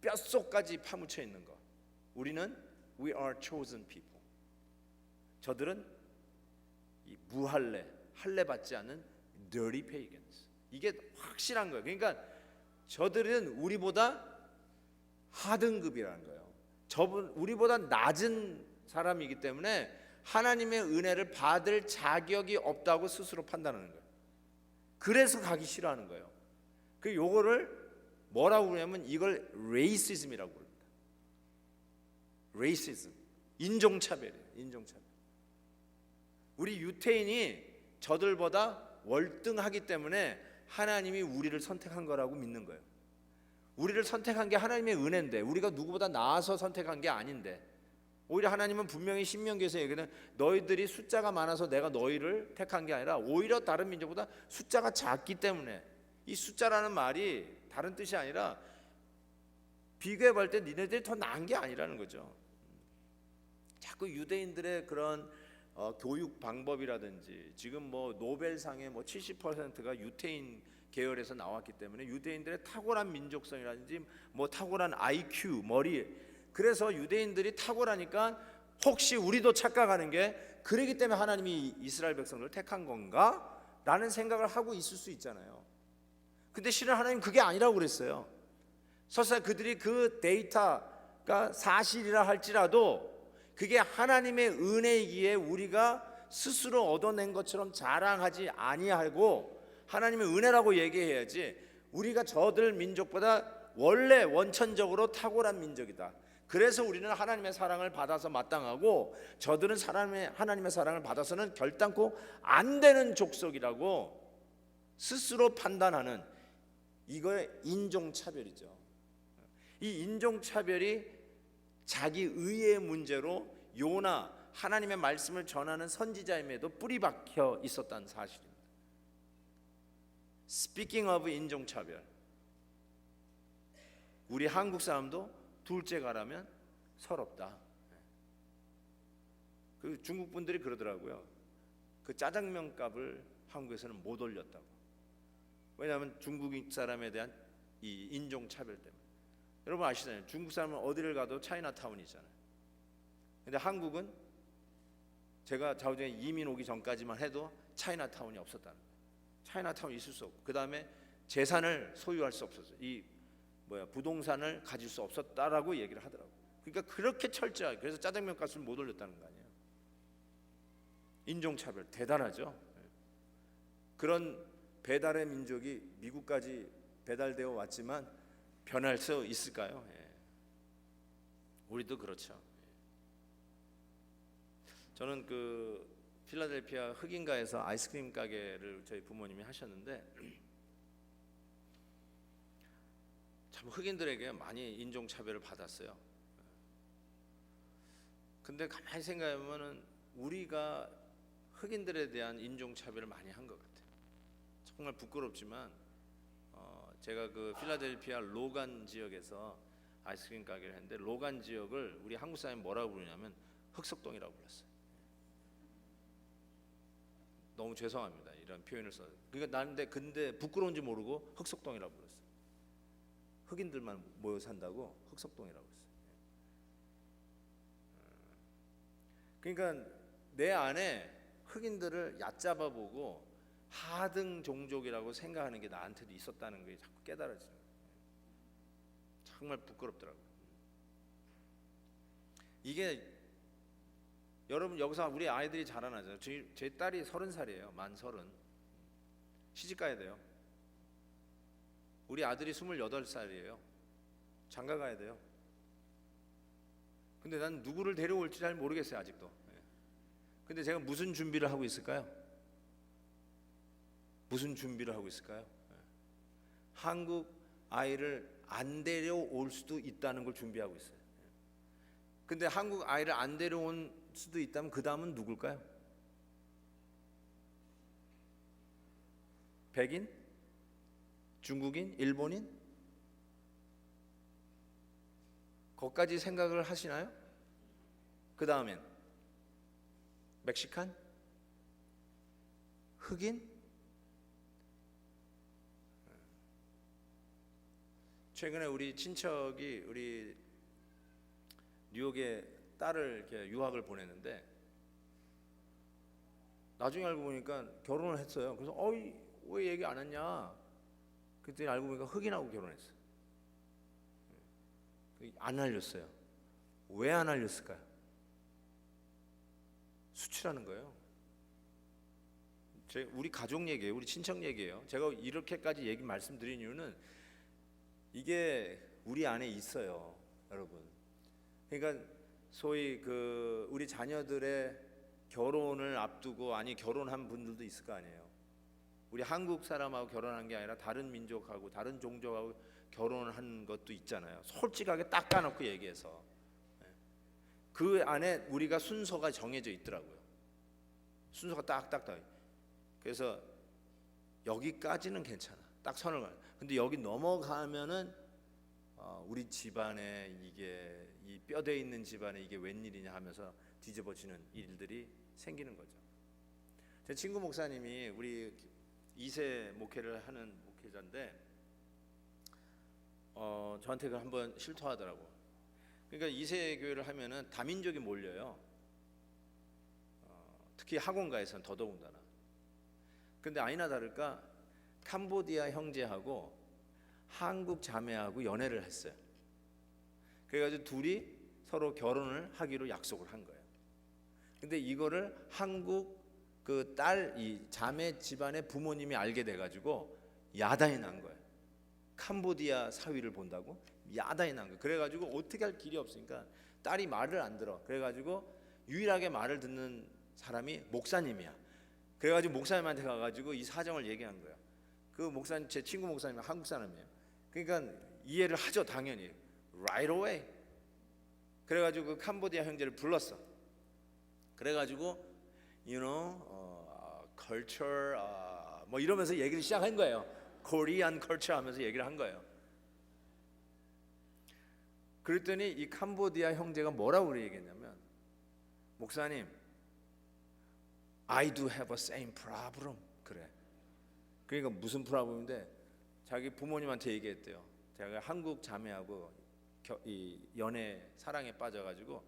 뼛속까지 파묻혀 있는 거. 우리는 we are chosen people. 저들은 이 무할례, 할례 받지 않는 dirty pagans. 이게 확실한 거예요. 그러니까 저들은 우리보다 하등급이라는 거예요. 우리보다 낮은 사람이기 때문에 하나님의 은혜를 받을 자격이 없다고 스스로 판단하는 거예요. 그래서 가기 싫어하는 거예요. 그 요거를 뭐라고 그러냐면 이걸 레이시즘이라고 부릅니다. 레이시즘, 인종차별이에요. 인종차별. 우리 유태인이 저들보다 월등하기 때문에 하나님이 우리를 선택한 거라고 믿는 거예요. 우리를 선택한 게 하나님의 은혜인데 우리가 누구보다 나아서 선택한 게 아닌데 오히려 하나님은 분명히 신명기에서 얘기하는 너희들이 숫자가 많아서 내가 너희를 택한 게 아니라 오히려 다른 민족보다 숫자가 작기 때문에 이 숫자라는 말이 다른 뜻이 아니라 비교해 볼 때 니네들이 더 나은 게 아니라는 거죠. 자꾸 유대인들의 그런 교육 방법이라든지 지금 뭐 노벨상의 뭐 70%가 유태인 계열에서 나왔기 때문에 유대인들의 탁월한 민족성이라든지 뭐 탁월한 IQ 머리 그래서 유대인들이 탁월하니까 혹시 우리도 착각하는 게 그러기 때문에 하나님이 이스라엘 백성들을 택한 건가? 라는 생각을 하고 있을 수 있잖아요. 근데 실은 하나님 그게 아니라고 그랬어요. 설사 그들이 그 데이터가 사실이라 할지라도 그게 하나님의 은혜이기에 우리가 스스로 얻어낸 것처럼 자랑하지 아니하고 하나님의 은혜라고 얘기해야지 우리가 저들 민족보다 원래 원천적으로 탁월한 민족이다. 그래서 우리는 하나님의 사랑을 받아서 마땅하고 저들은 하나님의 사랑을 받아서는 결단코 안 되는 족속이라고 스스로 판단하는 이거의 인종차별이죠. 이 인종차별이 자기 의의 문제로 요나 하나님의 말씀을 전하는 선지자임에도 뿌리 박혀 있었다는 사실입니다. Speaking of 인종차별, 우리 한국 사람도 둘째 가라면 서럽다. 그 중국 분들이 그러더라고요. 그 짜장면 값을 한국에서는 못 올렸다고. 왜냐하면 중국 사람에 대한 이 인종차별 때문에. 여러분 아시잖아요. 중국 사람은 어디를 가도 차이나타운이 있잖아요. 근데 한국은 제가 자우정에 이민 오기 전까지만 해도 차이나타운이 없었다는 거예요. 차이나타운이 있을 수 없고, 그 다음에 재산을 소유할 수 없었어요. 부동산을 가질 수 없었다라고 얘기를 하더라고요. 그러니까 그렇게 철저하게, 그래서 짜장면 값을 못 올렸다는 거 아니에요. 인종차별 대단하죠. 그런 배달의 민족이 미국까지 배달되어 왔지만 변할 수 있을까요? 우리도 그렇죠. 저는 그 필라델피아 흑인가에서 아이스크림 가게를 저희 부모님이 하셨는데, 참 흑인들에게 많이 인종차별을 받았어요. 근데 가만히 생각해보면 우리가 흑인들에 대한 인종차별을 많이 한 것 같아요. 정말 부끄럽지만 제가 그 필라델피아 로간 지역에서 아이스크림 가게를 했는데, 로간 지역을 우리 한국 사람이 뭐라고 부르냐면 흑석동이라고 불렀어요. 너무 죄송합니다, 이런 표현을 써. 그러니까 나는데 근데 부끄러운지 모르고 흑석동이라고 불렀어요. 흑인들만 모여 산다고 흑석동이라고 했어요. 그러니까 내 안에 흑인들을 얕잡아 보고 하등 종족이라고 생각하는 게 나한테도 있었다는 게 자꾸 깨달아지는 거예요. 정말 부끄럽더라고요. 이게 여러분 여기서 우리 아이들이 자라나죠. 제 딸이 30살이에요. 만 30. 시집 가야 돼요. 우리 아들이 28살이에요. 장가 가야 돼요. 근데 난 누구를 데려올지 잘 모르겠어요, 아직도. 근데 제가 무슨 준비를 하고 있을까요? 무슨 준비를 하고 있을까요? 한국 아이를 안 데려올 수도 있다는 걸 준비하고 있어요. 근데 한국 아이를 안 데려온 수도 있다면 그 다음은 누굴까요? 백인? 중국인? 일본인? 거기까지 생각을 하시나요? 그 다음엔 멕시칸? 흑인? 최근에 우리 친척이 우리 뉴욕에 딸을 이렇게 유학을 보냈는데, 나중에 알고 보니까 결혼을 했어요. 그래서 왜 얘기 안 했냐? 그때 알고 보니까 흑인하고 결혼했어요. 안 알렸어요. 왜 안 알렸을까요? 수치라는 거예요. 우리 가족 얘기예요. 우리 친척 얘기예요. 제가 이렇게까지 말씀드린 이유는 이게 우리 안에 있어요, 여러분. 그러니까 소위 그 우리 자녀들의 결혼을 앞두고, 아니 결혼한 분들도 있을 거 아니에요. 우리 한국 사람하고 결혼한 게 아니라 다른 민족하고 다른 종족하고 결혼한 것도 있잖아요. 솔직하게 딱 까놓고 얘기해서 그 안에 우리가 순서가 정해져 있더라고요. 순서가 딱딱딱. 그래서 여기까지는 괜찮아, 딱 선을 가. 근데 여기 넘어가면은 우리 집안에 이게 이 뼈대 있는 집안에 이게 웬일이냐 하면서 뒤집어지는 일들이 생기는 거죠. 제 친구 목사님이 우리 2세 목회를 하는 목회자인데 저한테 그걸 한번 실토하더라고. 그러니까 2세 교회를 하면은 다민족이 몰려요. 특히 학원가에서는 더더군다나. 근데 아니나 다를까 캄보디아 형제하고 한국 자매하고 연애를 했어요. 그래가지고 둘이 서로 결혼을 하기로 약속을 한 거예요. 근데 이거를 한국 그 딸 이 자매 집안의 부모님이 알게 돼가지고 야단이 난 거예요. 캄보디아 사위를 본다고 야단이 난 거예요. 그래가지고 어떻게 할 길이 없으니까 딸이 말을 안 들어. 그래가지고 유일하게 말을 듣는 사람이 목사님이야. 그래가지고 목사님한테 가가지고 이 사정을 얘기한 거야. 그 목사님, 제 친구 목사님은 한국 사람이에요. 그러니까 이해를 하죠, 당연히. Right away. 그래가지고 그 캄보디아 형제를 불렀어. 그래가지고 culture 뭐 이러면서 얘기를 시작한 거예요. Korean culture 하면서 얘기를 한 거예요. 그랬더니 이 캄보디아 형제가 뭐라고 얘기했냐면, 목사님, I do have a same problem. 그래. 그러니까 무슨 프로블럼인데 자기 부모님한테 얘기했대요. 제가 한국 자매하고 이 연애 사랑에 빠져가지고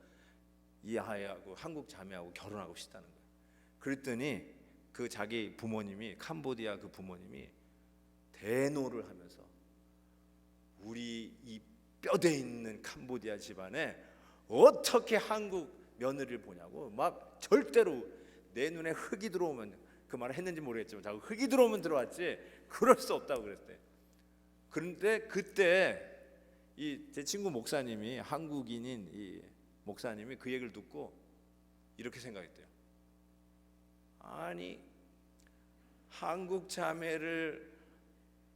이 아이하고 한국 자매하고 결혼하고 싶다는 거예요. 그랬더니 그 자기 부모님이 캄보디아 그 부모님이 대노를 하면서 우리 이 뼈대 있는 캄보디아 집안에 어떻게 한국 며느리를 보냐고 막 절대로 내 눈에 흙이 들어오면 그 말을 했는지 모르겠지만 자꾸 흙이 들어오면 들어왔지 그럴 수 없다고 그랬대. 그런데 그때 이 제 친구 목사님이 한국인인 이 목사님이 그 얘기를 듣고 이렇게 생각했대요. 아니 한국 자매를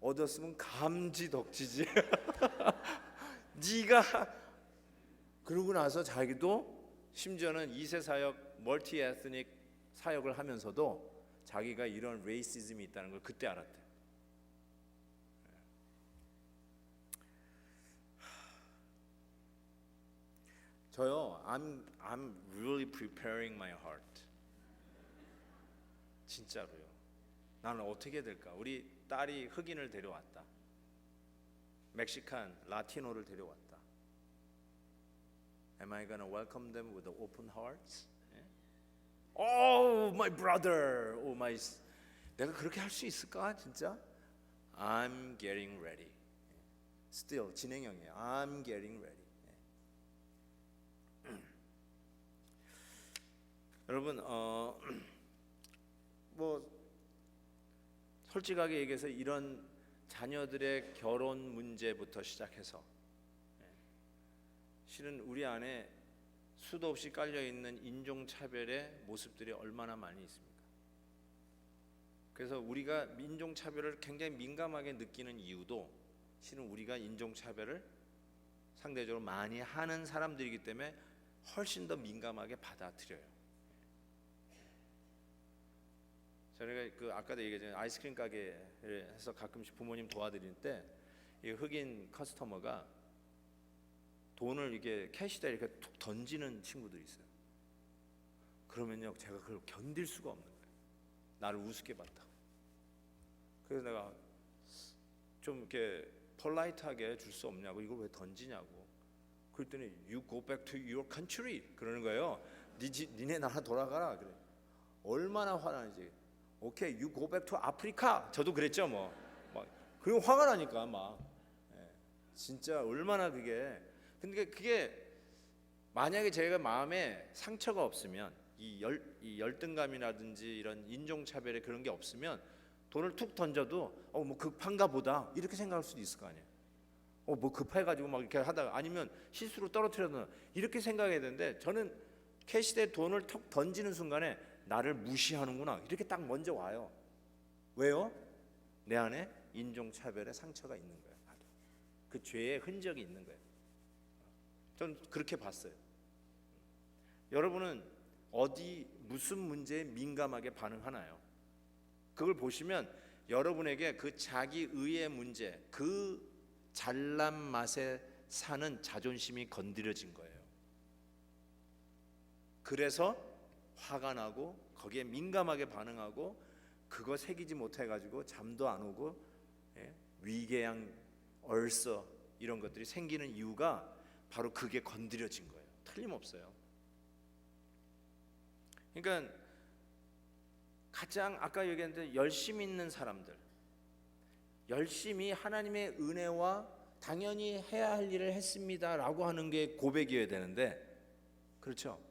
얻었으면 감지덕지지. 네가 그러고 나서 자기도 심지어는 2세 사역 멀티 에스닉 사역을 하면서도 자기가 이런 레이시즘이 있다는 걸 그때 알았대. 저요, I'm really preparing my heart. 진짜로요. 나는 어떻게 될까? 우리 딸이 흑인을 데려왔다. 멕시칸, 라티노를 데려왔다. Am I gonna welcome them with open hearts? Oh, my brother. Oh, my. 내가 그렇게 할 수 있을까, 진짜? I'm getting ready. Still 진행형이에요. I'm getting ready. 여러분, 뭐 솔직하게 얘기해서 이런 자녀들의 결혼 문제부터 시작해서 실은 우리 안에 수도 없이 깔려 있는 인종차별의 모습들이 얼마나 많이 있습니까? 그래서 우리가 인종차별을 굉장히 민감하게 느끼는 이유도 실은 우리가 인종차별을 상대적으로 많이 하는 사람들이기 때문에 훨씬 더 민감하게 받아들여요. 저희가 그 아까도 얘기했잖아요. 아이스크림 가게를 해서 가끔씩 부모님 도와드릴 때 이 흑인 커스터머가 돈을 이렇게 캐시다 이렇게 툭 던지는 친구들이 있어요. 그러면요 제가 그걸 견딜 수가 없는 거예요. 나를 우습게 봤다고. 그래서 내가 좀 이렇게 폴라이트하게 줄 수 없냐고, 이걸 왜 던지냐고. 그랬더니 You go back to your country 그러는 거예요. 니네 나라 돌아가라. 그래. 얼마나 화나는지. 오케이, you go back to 아프리카. 저도 그랬죠 뭐. 막 그리고 화가 나니까 막. 진짜 얼마나 그게. 근데 그게 만약에 제가 마음에 상처가 없으면 이 열등감이라든지 이런 인종차별에 그런 게 없으면 돈을 툭 던져도 뭐 급한가 보다 이렇게 생각할 수도 있을 거 아니에요. 뭐 급해가지고 막 이렇게 하다가 아니면 실수로 떨어뜨려도 이렇게 생각해야 되는데 저는 캐시대에 돈을 툭 던지는 순간에 나를 무시하는구나 이렇게 딱 먼저 와요. 왜요? 내 안에 인종차별의 상처가 있는 거예요. 그 죄의 흔적이 있는 거예요. 전 그렇게 봤어요. 여러분은 어디 무슨 문제에 민감하게 반응하나요? 그걸 보시면 여러분에게 그 자기 의의 문제, 그 잘난 맛에 사는 자존심이 건드려진 거예요. 그래서 화가 나고 거기에 민감하게 반응하고 그거 새기지 못해가지고 잠도 안 오고 위궤양, 얼서 이런 것들이 생기는 이유가 바로 그게 건드려진 거예요. 틀림없어요. 그러니까 가장 아까 얘기했는데 열심히 있는 사람들, 열심히 하나님의 은혜와 당연히 해야 할 일을 했습니다라고 하는 게 고백이어야 되는데, 그렇죠?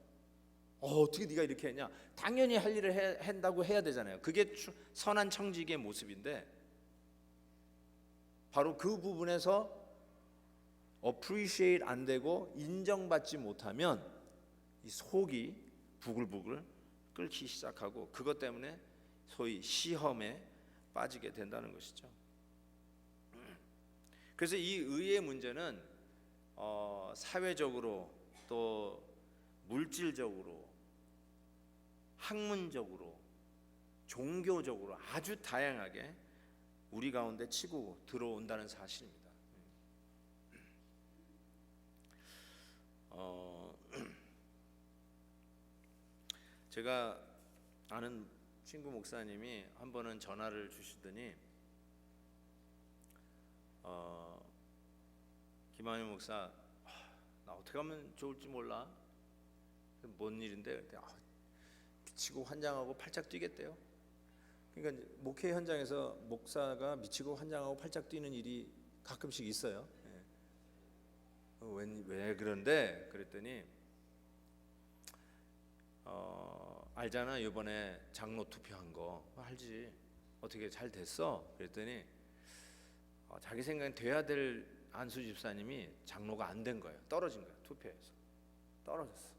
어떻게 네가 이렇게 했냐? 당연히 할 일을 한다고 해야 되잖아요. 그게 선한 청지기의 모습인데 바로 그 부분에서 appreciate 안 되고 인정받지 못하면 이 속이 부글부글 끓기 시작하고 그것 때문에 소위 시험에 빠지게 된다는 것이죠. 그래서 이 의의 문제는 사회적으로 또 물질적으로 학문적으로 종교적으로 아주 다양하게 우리 가운데 치고 들어온다는 사실입니다. 제가 아는 친구 목사님이 한 번은 전화를 주시더니 김한효 목사 나 어떻게 하면 좋을지 몰라. 뭔 일인데? 그때 미치고 환장하고 팔짝 뛰겠대요. 그러니까 이제 목회 현장에서 목사가 미치고 환장하고 팔짝 뛰는 일이 가끔씩 있어요. 왜 그런데 그랬더니 알잖아, 이번에 장로 투표한 거. 알지. 어떻게 잘 됐어? 그랬더니 자기 생각엔 돼야 될 안수 집사님이 장로가 안 된 거예요. 떨어진 거예요. 투표에서 떨어졌어.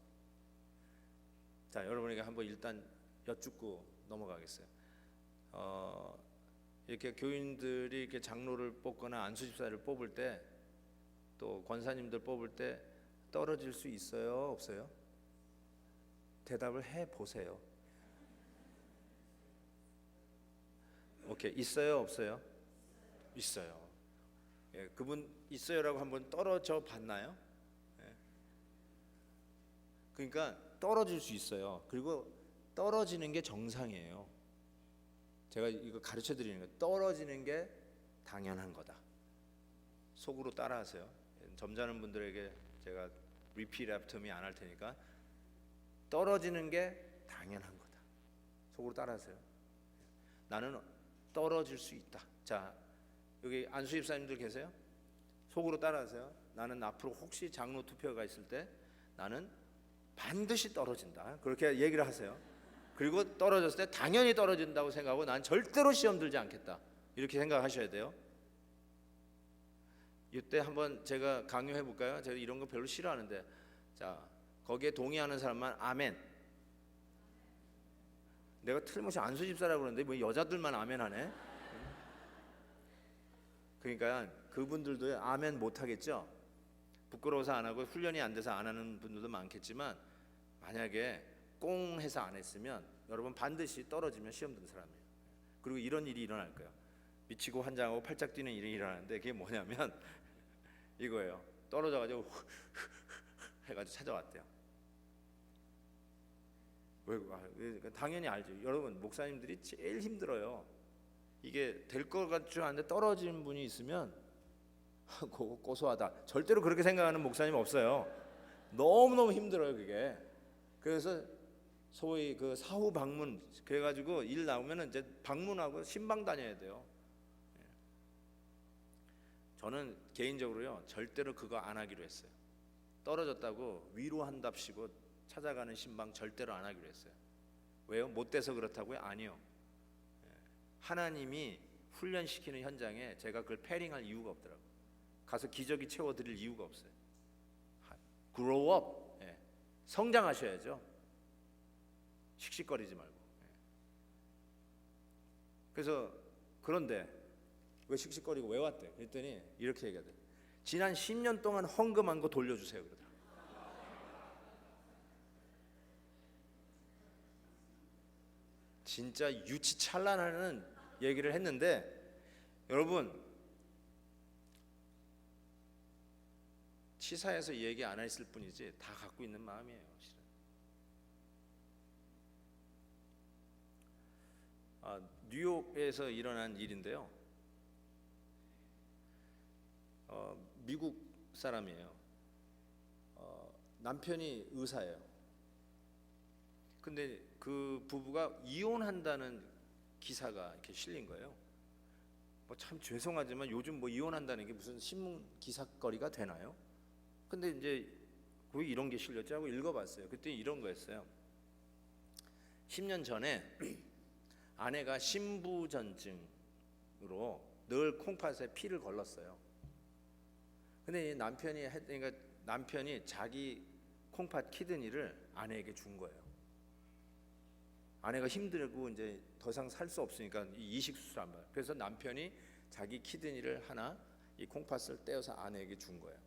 자, 여러분에게 한번 일단 여쭙고 넘어가겠어요. 이렇게 교인들이 이렇게 장로를 뽑거나 안수 집사를 뽑을 때, 또 권사님들 뽑을 때 떨어질 수 있어요, 없어요? 대답을 해 보세요. 오케이, 있어요, 없어요? 있어요. 예, 그분 있어요라고 한번 떨어져 봤나요? 예. 그러니까 떨어질 수 있어요. 그리고 떨어지는 게 정상이에요. 제가 이거 가르쳐 드리는 거, 떨어지는 게 당연한 거다. 속으로 따라하세요. 점잖은 분들에게 제가 repeat after me 안 할 테니까, 떨어지는 게 당연한 거다. 속으로 따라하세요. 나는 떨어질 수 있다. 자, 여기 안수 집사님들 계세요? 속으로 따라하세요. 나는 앞으로 혹시 장로 투표가 있을 때 나는 반드시 떨어진다. 그렇게 얘기를 하세요. 그리고 떨어졌을 때 당연히 떨어진다고 생각하고, 난 절대로 시험 들지 않겠다. 이렇게 생각하셔야 돼요. 이때 한번 제가 강요해 볼까요? 제가 이런 거 별로 싫어하는데, 자, 거기에 동의하는 사람만 아멘. 내가 틀림없이 안수 집사라고 그러는데 뭐 여자들만 아멘 하네. 그러니까 그분들도 아멘 못 하겠죠. 부끄러워서 안 하고 훈련이 안 돼서 안 하는 분들도 많겠지만, 만약에 꽁 해서 안 했으면 여러분 반드시 떨어지면 시험 든 사람이에요. 그리고 이런 일이 일어날 거예요. 미치고 환장하고 팔짝 뛰는 일이 일어나는데, 그게 뭐냐면 이거예요. 떨어져가지고 해가지고 찾아왔대요. 왜? 당연히 알죠. 여러분, 목사님들이 제일 힘들어요. 이게 될 것 같지 줄 아는데 떨어진 분이 있으면 고소하다. 절대로 그렇게 생각하는 목사님 없어요. 너무너무 힘들어요, 그게. 그래서 소위 그 사후 방문, 그래가지고 일 나오면은 이제 방문하고 신방 다녀야 돼요. 저는 개인적으로요, 절대로 그거 안 하기로 했어요. 떨어졌다고 위로한답시고 찾아가는 신방 절대로 안 하기로 했어요. 왜요? 못 돼서 그렇다고요? 아니요. 하나님이 훈련시키는 현장에 제가 그걸 패링할 이유가 없더라고요. 가서 기저귀 채워드릴 이유가 없어요. Grow up. 성장하셔야죠. 씩씩거리지 말고. 그래서, 그런데 왜 씩씩거리고 왜 왔대? 그랬더니 이렇게 얘기하대. 지난 10년 동안 헌금한 거 돌려주세요, 그러더라고요. 진짜 유치찬란하는 얘기를 했는데, 여러분, 치사해서 얘기 안 했을 뿐이지 다 갖고 있는 마음이에요, 실은. 뉴욕에서 일어난 일인데요. 미국 사람이에요. 남편이 의사예요. 근데 그 부부가 이혼한다는 기사가 이렇게 실린 거예요. 뭐 참 죄송하지만 요즘 뭐 이혼한다는 게 무슨 신문 기사거리가 되나요? 근데 이제 왜 이런 게 실렸지 하고 읽어봤어요. 그때 이런 거였어요. 10년 전에 아내가 신부전증으로 늘 콩팥에 피를 걸렀어요. 근데 그러니까 남편이 자기 콩팥 키드니를 아내에게 준 거예요. 아내가 힘들고 이제 더 이상 살 수 없으니까 이식 수술 안 봐요. 그래서 남편이 자기 키드니를 하나, 이 콩팥을 떼어서 아내에게 준 거예요.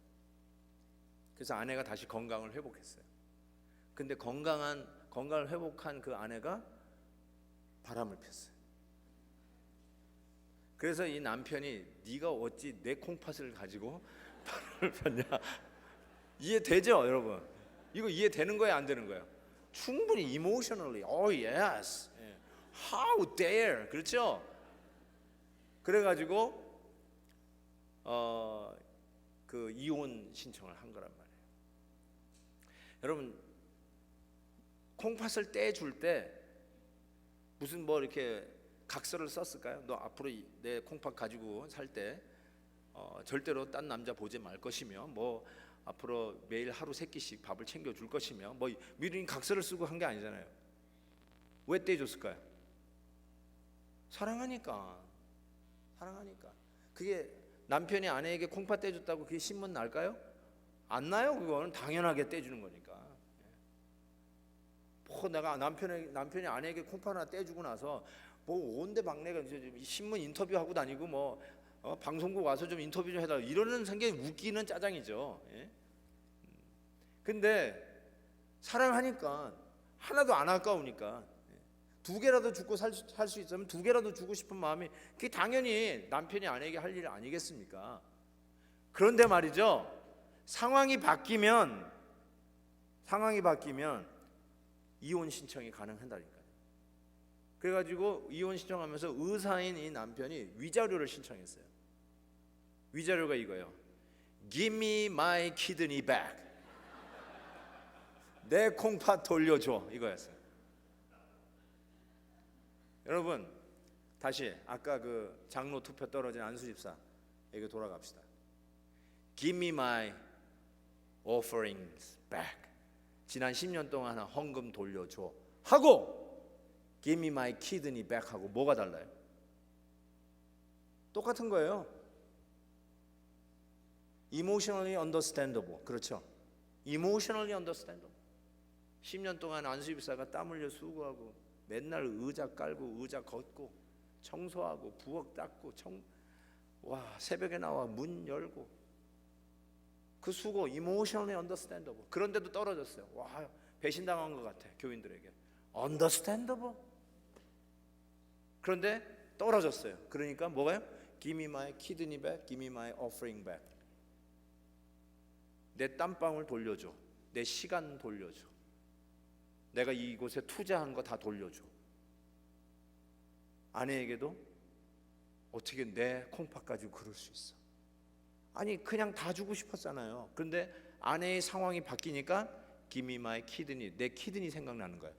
그래서 아내가 다시 건강을 회복했어요. 근데 건강을 회복한 그 아내가 바람을 폈어요. 그래서 이 남편이 네가 어찌 내 콩팥을 가지고 바람을 폈냐. 이해되죠, 여러분? 이거 이해되는 거예요, 안 되는 거예요? 충분히 emotionally, oh yes, how dare, 그렇죠? 그래가지고 그 이혼 신청을 한 거란 말이에요. 여러분 콩팥을 떼줄 때 무슨 뭐 이렇게 각서를 썼을까요? 너 앞으로 내 콩팥 가지고 살 때 절대로 딴 남자 보지 말 것이며 뭐 앞으로 매일 하루 3끼씩 밥을 챙겨줄 것이며 뭐 미리 각서를 쓰고 한 게 아니잖아요. 왜 떼줬을까요? 사랑하니까. 그게 남편이 아내에게 콩팥 떼줬다고 그게 신문 날까요? 안 나요. 그거는 당연하게 떼주는 거니까. 뭐 내가 남편이 아내에게 콩팥 하나 떼주고 나서 뭐 온데 막내가 신문 인터뷰하고 다니고 뭐 방송국 와서 좀 인터뷰 좀 해달라 이러는 생각이 웃기는 짜장이죠. 예? 근데 사랑하니까 하나도 안 아까우니까 2개라도 주고 살 수 있으면 2개라도 주고 싶은 마음이 그게 당연히 남편이 아내에게 할 일 아니겠습니까? 그런데 말이죠. 상황이 바뀌면 이혼 신청이 가능한다니까요. 그래가지고 이혼 신청하면서 의사인 이 남편이 위자료를 신청했어요. 위자료가 이거예요. Give me my kidney back. 내 콩팥 돌려줘 이거였어요. 여러분 다시 아까 그 장로 투표 떨어진 안수 집사에게 돌아갑시다. Give me my offerings back. 지난 10년 동안 한 헌금 돌려줘 하고 Give me my kidney back 하고 뭐가 달라요? 똑같은 거예요. Emotionally understandable. 그렇죠? Emotionally understandable. 10년 동안 안수집사가 땀 흘려 수고하고 맨날 의자 깔고 의자 걷고 청소하고 부엌 닦고 새벽에 나와 문 열고 그 수고 emotionally understandable. 그런데도 떨어졌어요. 와, 배신당한 것 같아 교인들에게. understandable. 그런데 떨어졌어요. 그러니까 뭐가요? Give me my kidney back, give me my offering back. 내 땀방울 돌려줘. 내 시간 돌려줘. 내가 이곳에 투자한 거 다 돌려줘. 아내에게도 어떻게 내 콩팥 가지고 그럴 수 있어? 아니 그냥 다 주고 싶었잖아요. 그런데 아내의 상황이 바뀌니까 Give me my kidney, 내 키드니 생각나는 거예요.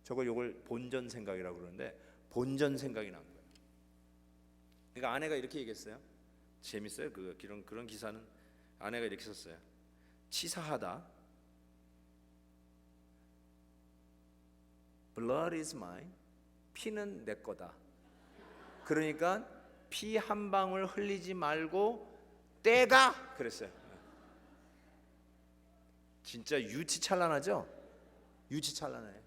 요걸 본전 생각이라고 그러는데 본전 생각이 난 거예요. 그러니까 아내가 이렇게 얘기했어요. 재밌어요. 그런 기사는 아내가 이렇게 썼어요. 치사하다. Blood is mine. 피는 내 거다. 그러니까 피 한 방울 흘리지 말고 떼가 그랬어요. 진짜 유치찬란하죠? 유치찬란해요.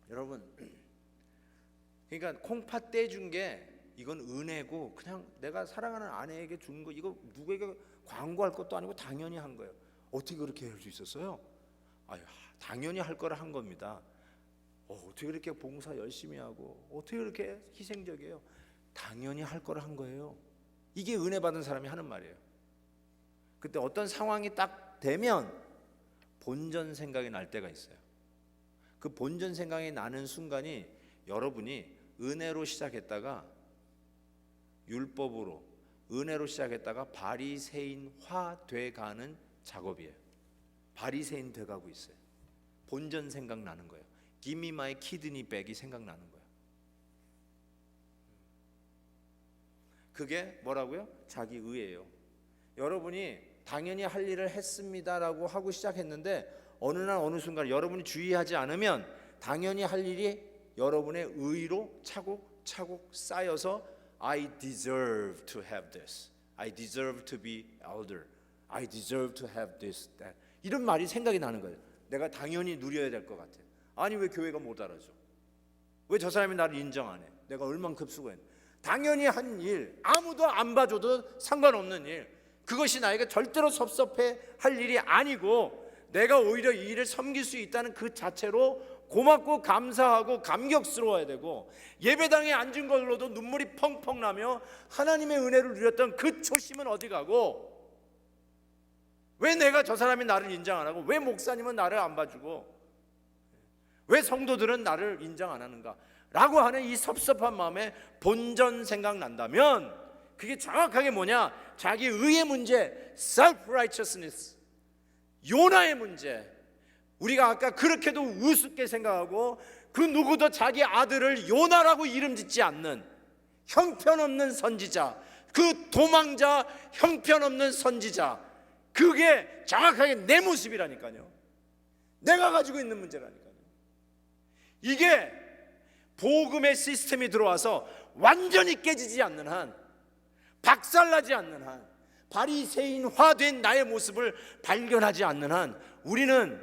여러분, 그러니까 콩팥 떼준 게 이건 은혜고 그냥 내가 사랑하는 아내에게 준 거 이거 누구에게 광고할 것도 아니고 당연히 한 거예요. 어떻게 그렇게 할 수 있었어요? 아유, 당연히 할 거라 한 겁니다. 어떻게 그렇게 봉사 열심히 하고 어떻게 그렇게 희생적이에요? 당연히 할 거라 한 거예요. 이게 은혜 받은 사람이 하는 말이에요. 그때 어떤 상황이 딱 되면 본전 생각이 날 때가 있어요. 그 본전 생각이 나는 순간이 여러분이 은혜로 시작했다가 율법으로 은혜로 시작했다가 바리새인화 돼가는 작업이에요. 바리새인 돼가고 있어요. 본전 생각나는 거예요. Give me my kidney back이 생각나는 거예요. 그게 뭐라고요? 자기 의예요. 여러분이 당연히 할 일을 했습니다라고 하고 시작했는데 어느 날 어느 순간 여러분이 주의하지 않으면 당연히 할 일이 여러분의 의로 차곡차곡 쌓여서 I deserve to have this. I deserve to be elder. I deserve to have this, that. 이런 말이 생각이 나는 거예요. 내가 당연히 누려야 될 것 같아. 아니 왜 교회가 못 알아줘? 왜 저 사람이 나를 인정 안 해? 내가 얼만큼 수고했는데. 당연히 한 일, 아무도 안 봐줘도 상관없는 일, 그것이 나에게 절대로 섭섭해 할 일이 아니고 내가 오히려 이 일을 섬길 수 있다는 그 자체로 고맙고 감사하고 감격스러워야 되고 예배당에 앉은 걸로도 눈물이 펑펑 나며 하나님의 은혜를 누렸던 그 초심은 어디 가고 왜 내가 저 사람이 나를 인정 안 하고 왜 목사님은 나를 안 봐주고 왜 성도들은 나를 인정 안 하는가 라고 하는 이 섭섭한 마음에 본전 생각난다면 그게 정확하게 뭐냐? 자기 의의 문제, self-righteousness, 요나의 문제. 우리가 아까 그렇게도 우습게 생각하고 그 누구도 자기 아들을 요나라고 이름 짓지 않는 형편없는 선지자, 그 도망자, 형편없는 선지자, 그게 정확하게 내 모습이라니까요. 내가 가지고 있는 문제라니까요. 이게 복음의 시스템이 들어와서 완전히 깨지지 않는 한, 박살나지 않는 한, 바리새인화된 나의 모습을 발견하지 않는 한 우리는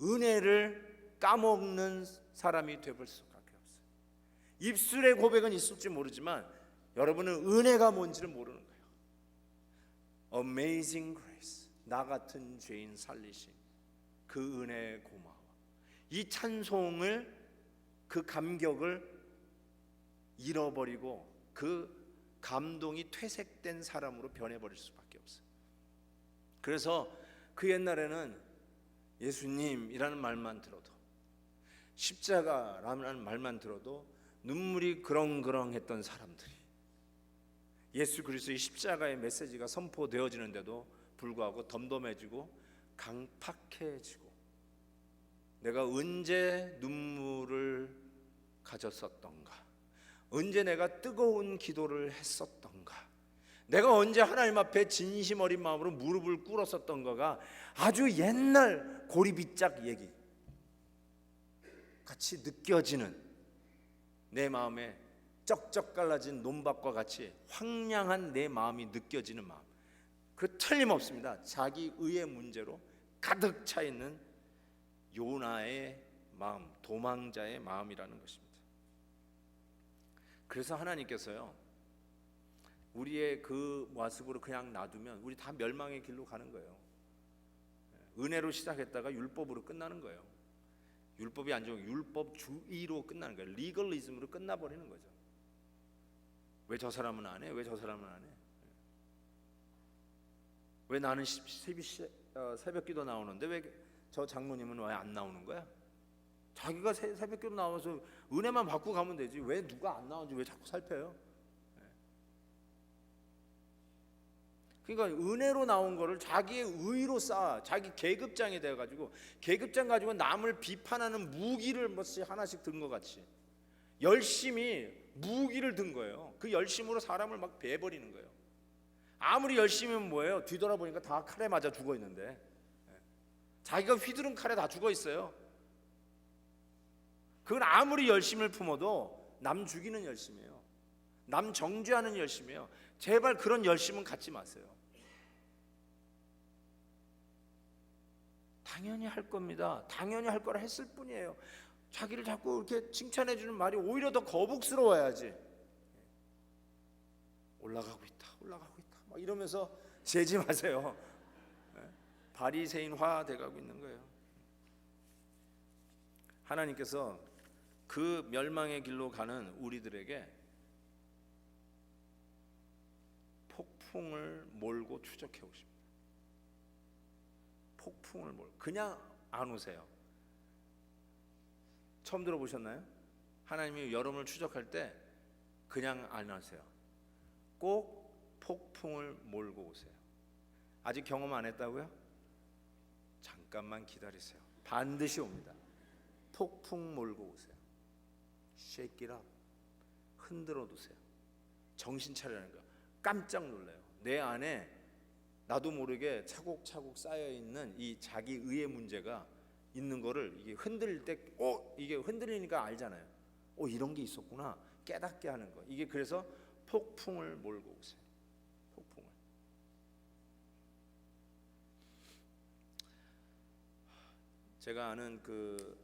은혜를 까먹는 사람이 되볼 수밖에 없어요. 입술의 고백은 있을지 모르지만 여러분은 은혜가 뭔지를 모르는 거예요. Amazing grace, 나 같은 죄인 살리심, 그 은혜에 고마워. 이 찬송을, 그 감격을 잃어버리고 그 감동이 퇴색된 사람으로 변해버릴 수밖에 없어요. 그래서 그 옛날에는 예수님이라는 말만 들어도, 십자가라는 말만 들어도 눈물이 그렁그렁했던 사람들이 예수 그리스도의 십자가의 메시지가 선포되어지는데도 불구하고 덤덤해지고 강팍해지고, 내가 언제 눈물을 가졌었던가, 언제 내가 뜨거운 기도를 했었던가, 내가 언제 하나님 앞에 진심 어린 마음으로 무릎을 꿇었었던가가 아주 옛날 고리빗짝 얘기 같이 느껴지는, 내 마음에 쩍쩍 갈라진 논밭과 같이 황량한 내 마음이 느껴지는 마음, 그 틀림없습니다. 자기 의의 문제로 가득 차 있는 요나의 마음, 도망자의 마음이라는 것입니다. 그래서 하나님께서요, 우리의 그 모습으로 그냥 놔두면 우리 다 멸망의 길로 가는 거예요. 은혜로 시작했다가 율법으로 끝나는 거예요. 율법이 안 좋은 율법주의로 끝나는 거예요. 리걸리즘으로 끝나버리는 거죠. 왜 저 사람은 안 해? 왜 저 사람은 안 해? 왜 나는 새벽기도 나오는데 왜 저 장로님은 왜 안 나오는 거야? 자기가 새벽기도 나와서 은혜만 받고 가면 되지 왜 누가 안 나오는지 왜 자꾸 살펴요? 그러니까 은혜로 나온 거를 자기의 의로 쌓아, 자기 계급장이 되어가지고 계급장 가지고 남을 비판하는 무기를 하나씩 든 것 같이 열심히 무기를 든 거예요. 그 열심으로 사람을 막 베버리는 거예요. 아무리 열심히면 뭐예요? 뒤돌아보니까 다 칼에 맞아 죽어 있는데, 자기가 휘두른 칼에 다 죽어 있어요. 그건 아무리 열심을 품어도 남 죽이는 열심이에요. 남 정죄하는 열심이에요. 제발 그런 열심은 갖지 마세요. 당연히 할 겁니다. 당연히 할 거라 했을 뿐이에요. 자기를 자꾸 이렇게 칭찬해 주는 말이 오히려 더 거북스러워야지. 올라가고 있다, 올라가고 있다, 막 이러면서 재지 마세요. 바리새인화 돼가고 있는 거예요. 하나님께서 그 멸망의 길로 가는 우리들에게 폭풍을 몰고 추적해 오십니다. 폭풍을 몰고 그냥 안 오세요. 처음 들어보셨나요? 하나님이 여러분을 추적할 때 그냥 안 하세요. 꼭 폭풍을 몰고 오세요. 아직 경험 안 했다고요? 잠깐만 기다리세요. 반드시 옵니다. 폭풍 몰고 오세요. Shake it up. 흔들어 두세요. 정신 차리라는 거예요. 깜짝 놀라요. 내 안에 나도 모르게 차곡차곡 쌓여 있는 이 자기 의의 문제가 있는 거를 이게 흔들릴 때, 이게 흔들리니까 알잖아요. 이런 게 있었구나. 깨닫게 하는 거. 이게 그래서 폭풍을 몰고 오세요. 폭풍을. 제가 아는 그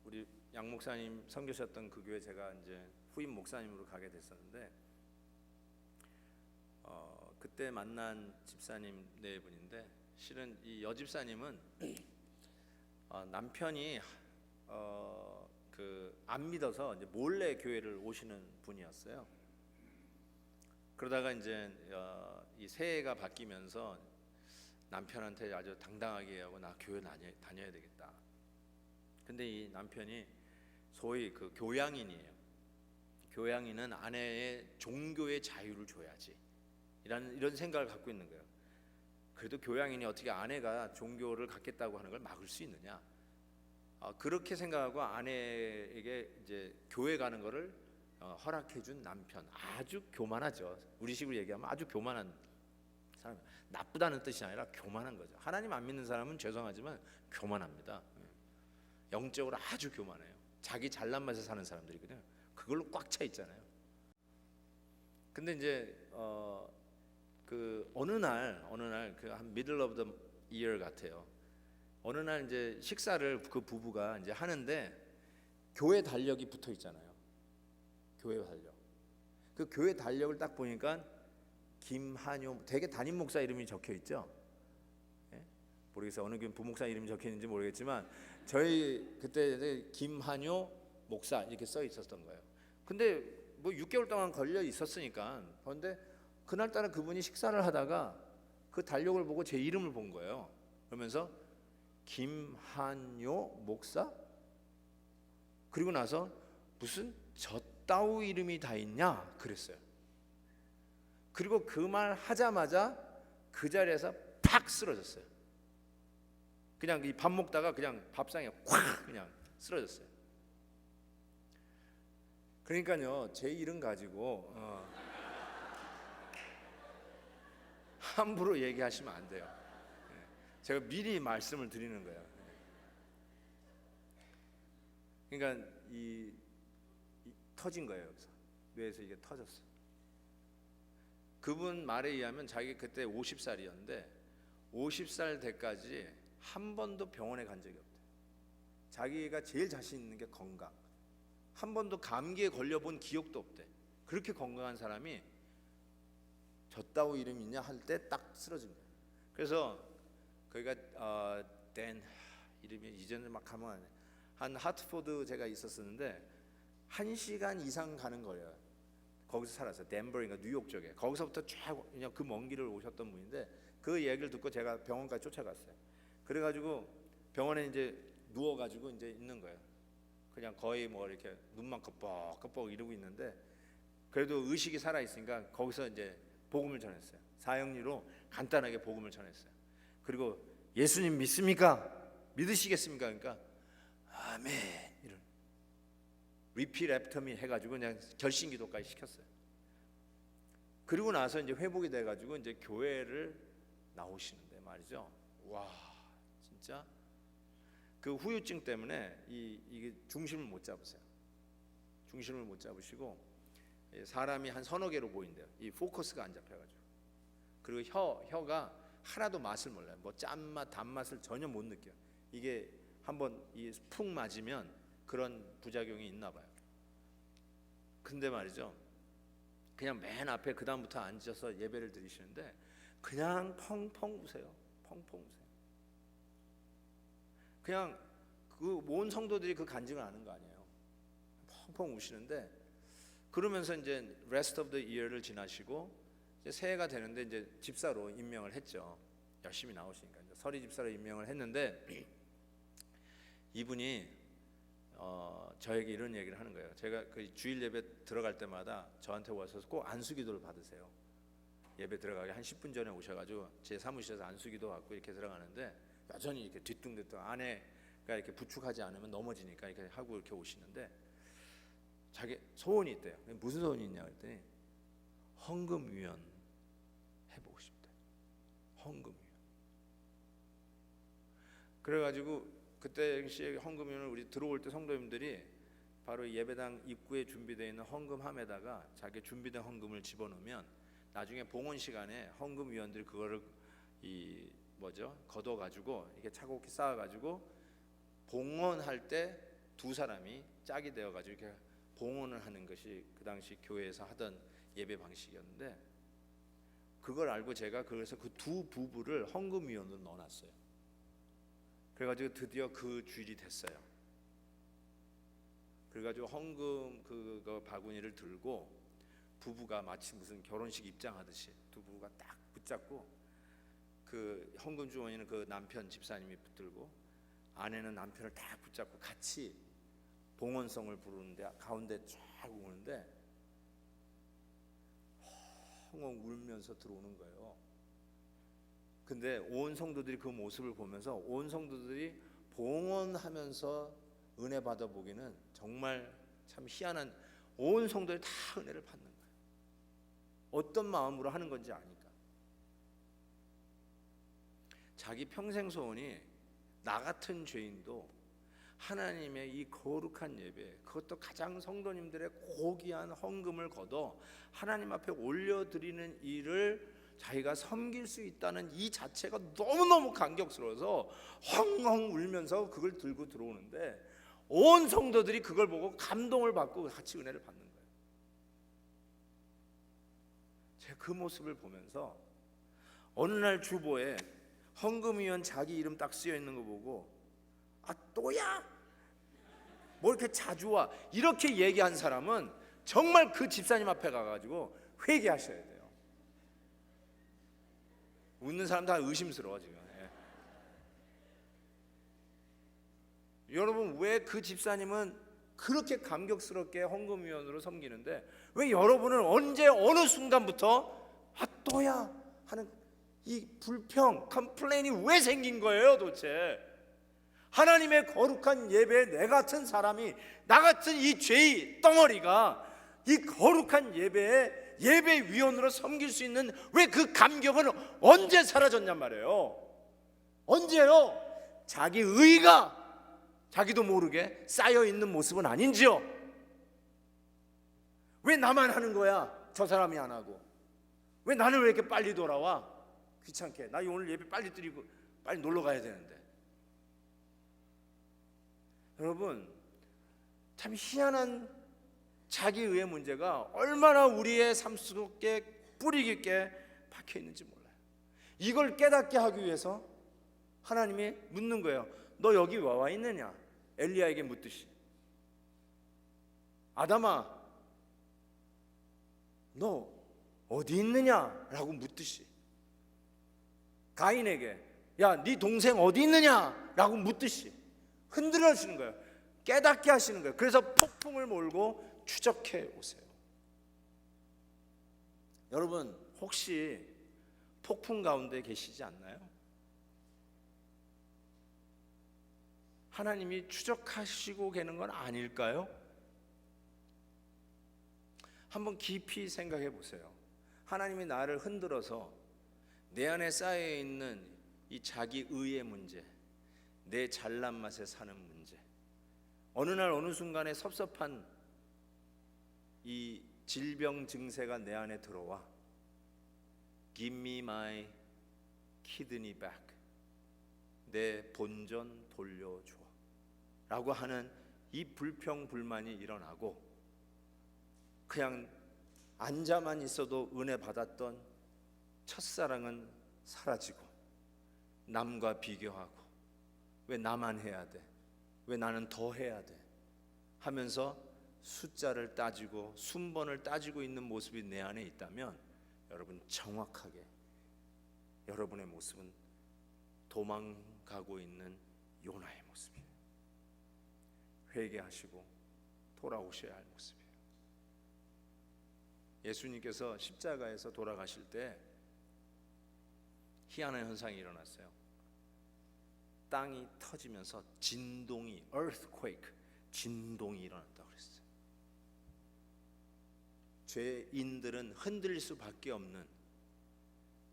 우리 양 목사님 섬기셨던 그 교회 제가 이제 후임 목사님으로 가게 됐었는데, 그때 만난 집사님 네 분인데, 실은 이 여집사님은 남편이 안 믿어서 이제 몰래 교회를 오시는 분이었어요. 그러다가 이제 이 새해가 바뀌면서 남편한테 아주 당당하게 하고 나 교회 다녀야 되겠다. 근데 이 남편이 소위 그 교양인이에요. 교양인은 아내의 종교의 자유를 줘야지 이런 생각을 갖고 있는 거예요. 그래도 교양인이 어떻게 아내가 종교를 갖겠다고 하는 걸 막을 수 있느냐? 그렇게 생각하고 아내에게 이제 교회 가는 거를 허락해 준 남편, 아주 교만하죠. 우리식으로 얘기하면 아주 교만한 사람. 나쁘다는 뜻이 아니라 교만한 거죠. 하나님 안 믿는 사람은 죄송하지만 교만합니다. 영적으로 아주 교만해요. 자기 잘난 맛에 사는 사람들이거든요. 그걸로 꽉 차 있잖아요. 근데 이제 그 어느 날 그 한 middle of the year 같아요. 어느 날 이제 식사를 그 부부가 이제 하는데 교회 달력이 붙어 있잖아요. 교회 달력. 그 교회 달력을 딱 보니까 김한효, 되게 담임 목사 이름이 적혀 있죠. 예? 모르겠어요. 어느 교회 부목사 이름이 적혀 있는지 모르겠지만 저희 그때 김한효 목사 이렇게 써 있었던 거예요. 근데 뭐 6개월 동안 걸려 있었으니까. 그런데 그날따라 그분이 식사를 하다가 그 달력을 보고 제 이름을 본 거예요. 그러면서 김한효 목사? 그리고 나서 무슨 저따위 이름이 다 있냐 그랬어요. 그리고 그 말 하자마자 그 자리에서 팍 쓰러졌어요. 그냥 이 밥 먹다가 그냥 밥상에 콱 그냥 쓰러졌어요. 그러니까요, 제 이름 가지고 함부로 얘기하시면 안 돼요. 제가 미리 말씀을 드리는 거예요. 그러니까 이 터진 거예요. 여기서 뇌에서 이게 터졌어. 그분 말에 의하면 자기 그때 50살이었는데 50살 때까지 한 번도 병원에 간 적이 없대. 자기가 제일 자신 있는 게 건강. 한 번도 감기에 걸려본 기억도 없대. 그렇게 건강한 사람이 저따오 이름이 있냐 할 때 딱 쓰러진 거예요. 그래서 거기가 댄 이름이 이제는 막 가면 안 해. 한 하트포드 제가 있었었는데 1시간 이상 가는 거예요. 거기서 살았어요. 덴버인가 뉴욕 쪽에. 거기서부터 쫙 그냥 그 먼 길을 오셨던 분인데 그 얘기를 듣고 제가 병원까지 쫓아갔어요. 그래가지고 병원에 이제 누워가지고 이제 있는 거예요. 그냥 거의 뭐 이렇게 눈만 껍벅껍벅 이러고 있는데 그래도 의식이 살아 있으니까 거기서 이제 복음을 전했어요. 사형리로 간단하게 복음을 전했어요. 그리고 예수님 믿습니까? 믿으시겠습니까? 그러니까 아멘 이런 리필 애프터미 해가지고 그냥 결신기도까지 시켰어요. 그리고 나서 이제 회복이 돼가지고 이제 교회를 나오시는데 말이죠. 와 진짜 그 후유증 때문에 이게 중심을 못 잡으세요. 중심을 못 잡으시고 사람이 한 서너 개로 보인대요. 이 포커스가 안 잡혀가지고. 그리고 혀가 하나도 맛을 몰라요. 뭐 짠맛, 단맛을 전혀 못 느껴요. 이게 한번 푹 맞으면 그런 부작용이 있나 봐요. 근데 말이죠. 그냥 맨 앞에 그 다음부터 앉아서 예배를 드리시는데 그냥 펑펑 우세요. 펑펑 우세요. 그냥 그 온 성도들이 그 간증을 아는 거 아니에요. 펑펑 우시는데 그러면서 이제 rest of the year를 지나시고 이제 새해가 되는데 이제 집사로 임명을 했죠. 열심히 나오시니까 이제 서리 집사로 임명을 했는데 이분이 저에게 이런 얘기를 하는 거예요. 제가 그 주일 예배 들어갈 때마다 저한테 와서 꼭 안수기도를 받으세요. 예배 들어가기 한 10분 전에 오셔가지고 제 사무실에서 안수기도 받고 이렇게 들어가는데 여전히 이렇게 뒤뚱뒤뚱 아내가 이렇게 부축하지 않으면 넘어지니까 이렇게 하고 이렇게 오시는데 자기 소원이 있대요. 무슨 소원이 있냐 그랬더니 헌금위원 해보고 싶대. 헌금위원. 그래가지고 그때 당시에 헌금위원을 우리 들어올 때 성도님들이 바로 예배당 입구에 준비되어 있는 헌금함에다가 자기 준비된 헌금을 집어넣으면 나중에 봉헌 시간에 헌금위원들이 그거를 걷어가지고 이렇게 차곡히 쌓아가지고 봉헌할 때 두 사람이 짝이 되어가지고 이렇게 봉헌을 하는 것이 그 당시 교회에서 하던 예배 방식이었는데 그걸 알고 제가 그래서 그 두 부부를 헌금위원으로 넣어놨어요. 그래가지고 드디어 그 주일이 됐어요. 그래가지고 헌금 그거 바구니를 들고 부부가 마치 무슨 결혼식 입장하듯이 두 부부가 딱 붙잡고 그 헌금 주머니는 그 남편 집사님이 붙들고 아내는 남편을 딱 붙잡고 같이 봉헌성을 부르는데 가운데 쫙 오는데 엉엉 울면서 들어오는 거예요. 근데 온 성도들이 그 모습을 보면서 온 성도들이 봉헌하면서 은혜 받아보기는 정말 참 희한한, 온 성도들이 다 은혜를 받는 거예요. 어떤 마음으로 하는 건지 아니까. 자기 평생 소원이 나 같은 죄인도 하나님의 이 거룩한 예배, 그것도 가장 성도님들의 고귀한 헌금을 걷어 하나님 앞에 올려드리는 일을 자기가 섬길 수 있다는 이 자체가 너무너무 감격스러워서 헝헝 울면서 그걸 들고 들어오는데 온 성도들이 그걸 보고 감동을 받고 같이 은혜를 받는 거예요. 제가 그 모습을 보면서 어느 날 주보에 헌금위원 자기 이름 딱 쓰여 있는 거 보고, 아 또야? 뭐 이렇게 자주 와? 이렇게 얘기한 사람은 정말 그 집사님 앞에 가가지고 회개하셔야 돼요. 웃는 사람 다 의심스러워 지금. 여러분, 왜 그 집사님은 그렇게 감격스럽게 헌금위원으로 섬기는데 왜 여러분은 언제 어느 순간부터 아 또야 하는 이 불평, 컴플레인이 왜 생긴 거예요 도대체? 하나님의 거룩한 예배에 내 같은 사람이, 나 같은 이 죄의 덩어리가 이 거룩한 예배에 예배위원으로 섬길 수 있는 왜 그 감격은 언제 사라졌냔 말이에요. 언제요? 자기 의가 자기도 모르게 쌓여있는 모습은 아닌지요? 왜 나만 하는 거야? 저 사람이 안 하고. 왜 나는 왜 이렇게 빨리 돌아와? 귀찮게. 나 오늘 예배 빨리 드리고 빨리 놀러 가야 되는데. 여러분, 참 희한한 자기의의 문제가 얼마나 우리의 삶 속에 뿌리 깊게 박혀 있는지 몰라요. 이걸 깨닫게 하기 위해서 하나님이 묻는 거예요. 너 여기 왜 와 있느냐? 엘리야에게 묻듯이. 아담아, 너 어디 있느냐? 라고 묻듯이. 가인에게 야, 네 동생 어디 있느냐? 라고 묻듯이 흔들어 하시는 거예요. 깨닫게 하시는 거예요. 그래서 폭풍을 몰고 추적해 오세요. 여러분, 혹시 폭풍 가운데 계시지 않나요? 하나님이 추적하시고 계는 건 아닐까요? 한번 깊이 생각해 보세요. 하나님이 나를 흔들어서 내 안에 쌓여 있는 이 자기 의의 문제, 내 잘난 맛에 사는 문제, 어느 날 어느 순간에 섭섭한 이 질병 증세가 내 안에 들어와 Give me my kidney back, 내 본전 돌려줘 라고 하는 이 불평불만이 일어나고 그냥 앉아만 있어도 은혜 받았던 첫사랑은 사라지고 남과 비교하고 왜 나만 해야 돼? 왜 나는 더 해야 돼? 하면서 숫자를 따지고 순번을 따지고 있는 모습이 내 안에 있다면 여러분, 정확하게 여러분의 모습은 도망가고 있는 요나의 모습이에요. 회개하시고 돌아오셔야 할 모습이에요. 예수님께서 십자가에서 돌아가실 때 희한한 현상이 일어났어요. 땅이 터지면서 진동이, earthquake, 진동이 일어났다고 그랬어요. 죄인들은 흔들릴 수밖에 없는,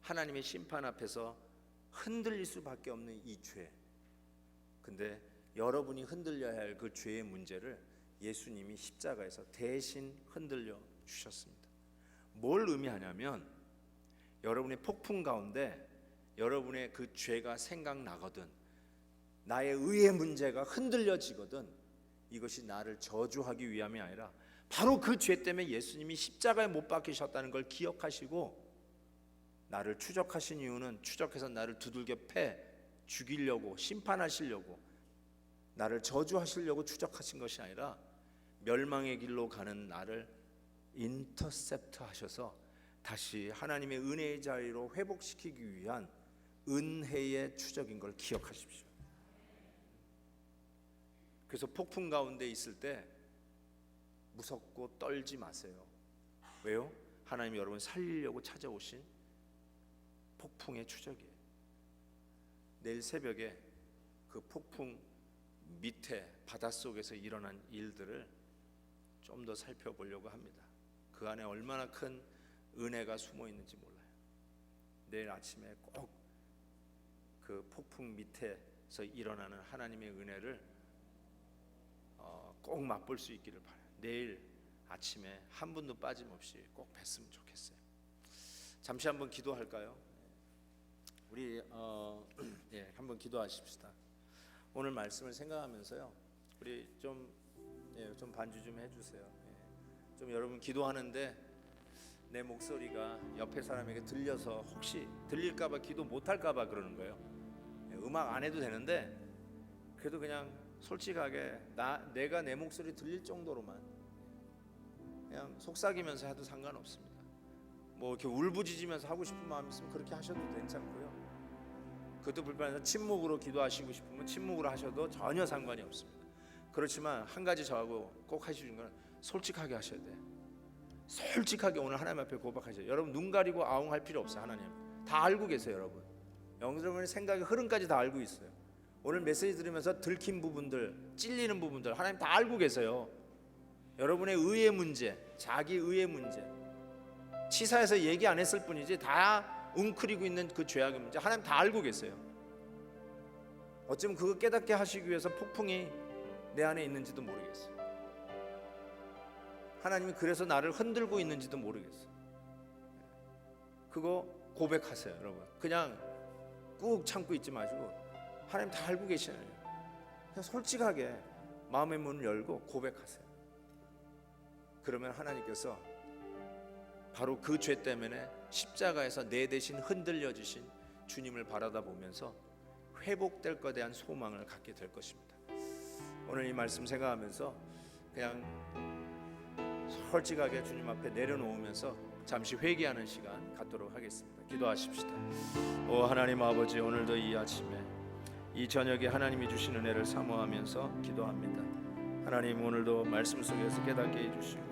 하나님의 심판 앞에서 흔들릴 수밖에 없는 이 죄. 근데 여러분이 흔들려야 할 그 죄의 문제를 예수님이 십자가에서 대신 흔들려 주셨습니다. 뭘 의미하냐면 여러분의 폭풍 가운데 여러분의 그 죄가 생각나거든, 나의 의의 문제가 흔들려지거든, 이것이 나를 저주하기 위함이 아니라 바로 그 죄 때문에 예수님이 십자가에 못 박히셨다는 걸 기억하시고 나를 추적하신 이유는 추적해서 나를 두들겨 패 죽이려고, 심판하시려고, 나를 저주하시려고 추적하신 것이 아니라 멸망의 길로 가는 나를 인터셉트 하셔서 다시 하나님의 은혜의 자리로 회복시키기 위한 은혜의 추적인 걸 기억하십시오. 그래서 폭풍 가운데 있을 때 무섭고 떨지 마세요. 왜요? 하나님이 여러분 살리려고 찾아오신 폭풍의 추적이에요. 내일 새벽에 그 폭풍 밑에 바닷속에서 일어난 일들을 좀 더 살펴보려고 합니다. 그 안에 얼마나 큰 은혜가 숨어 있는지 몰라요. 내일 아침에 꼭 그 폭풍 밑에서 일어나는 하나님의 은혜를 꼭 맛볼 수 있기를 바라요. 내일 아침에 한 분도 빠짐없이 꼭 뵀으면 좋겠어요. 잠시 한번 기도할까요? 우리 한번 기도하십시다. 오늘 말씀을 생각하면서요, 우리 좀 반주 좀 해주세요. 좀 여러분 기도하는데 내 목소리가 옆에 사람에게 들려서 혹시 들릴까봐 기도 못할까봐 그러는 거예요. 음악 안 해도 되는데 그래도 그냥 솔직하게 내가 내 목소리 들릴 정도로만 그냥 속삭이면서 해도 상관없습니다. 뭐 이렇게 울부짖으면서 하고 싶은 마음 있으면 그렇게 하셔도 괜찮고요. 그것도 불편해서 침묵으로 기도하시고 싶으면 침묵으로 하셔도 전혀 상관이 없습니다. 그렇지만 한 가지 저하고 꼭 하시는 건 솔직하게 하셔야 돼요. 솔직하게 오늘 하나님 앞에 고백하셔요. 여러분 눈 가리고 아웅할 필요 없어요. 하나님 다 알고 계세요. 여러분의 생각의 흐름까지 다 알고 있어요. 오늘 메시지 들으면서 들킨 부분들, 찔리는 부분들 하나님 다 알고 계세요. 여러분의 의의 문제, 자기 의의 문제, 치사해서 얘기 안 했을 뿐이지 다 웅크리고 있는 그 죄악의 문제 하나님 다 알고 계세요. 어쩌면 그거 깨닫게 하시기 위해서 폭풍이 내 안에 있는지도 모르겠어요. 하나님이 그래서 나를 흔들고 있는지도 모르겠어요. 그거 고백하세요. 여러분 그냥 꾹 참고 있지 마시고 하나님 다 알고 계시나요? 그냥 솔직하게 마음의 문을 열고 고백하세요. 그러면 하나님께서 바로 그 죄 때문에 십자가에서 내 대신 흔들려 주신 주님을 바라다 보면서 회복될 것에 대한 소망을 갖게 될 것입니다. 오늘 이 말씀 생각하면서 그냥 솔직하게 주님 앞에 내려놓으면서 잠시 회개하는 시간 갖도록 하겠습니다. 기도하십시다. 오 하나님 아버지, 오늘도 이 아침에 이 저녁에 하나님이 주신 은혜를 사모하면서 기도합니다. 하나님 오늘도 말씀 속에서 깨닫게 해주시고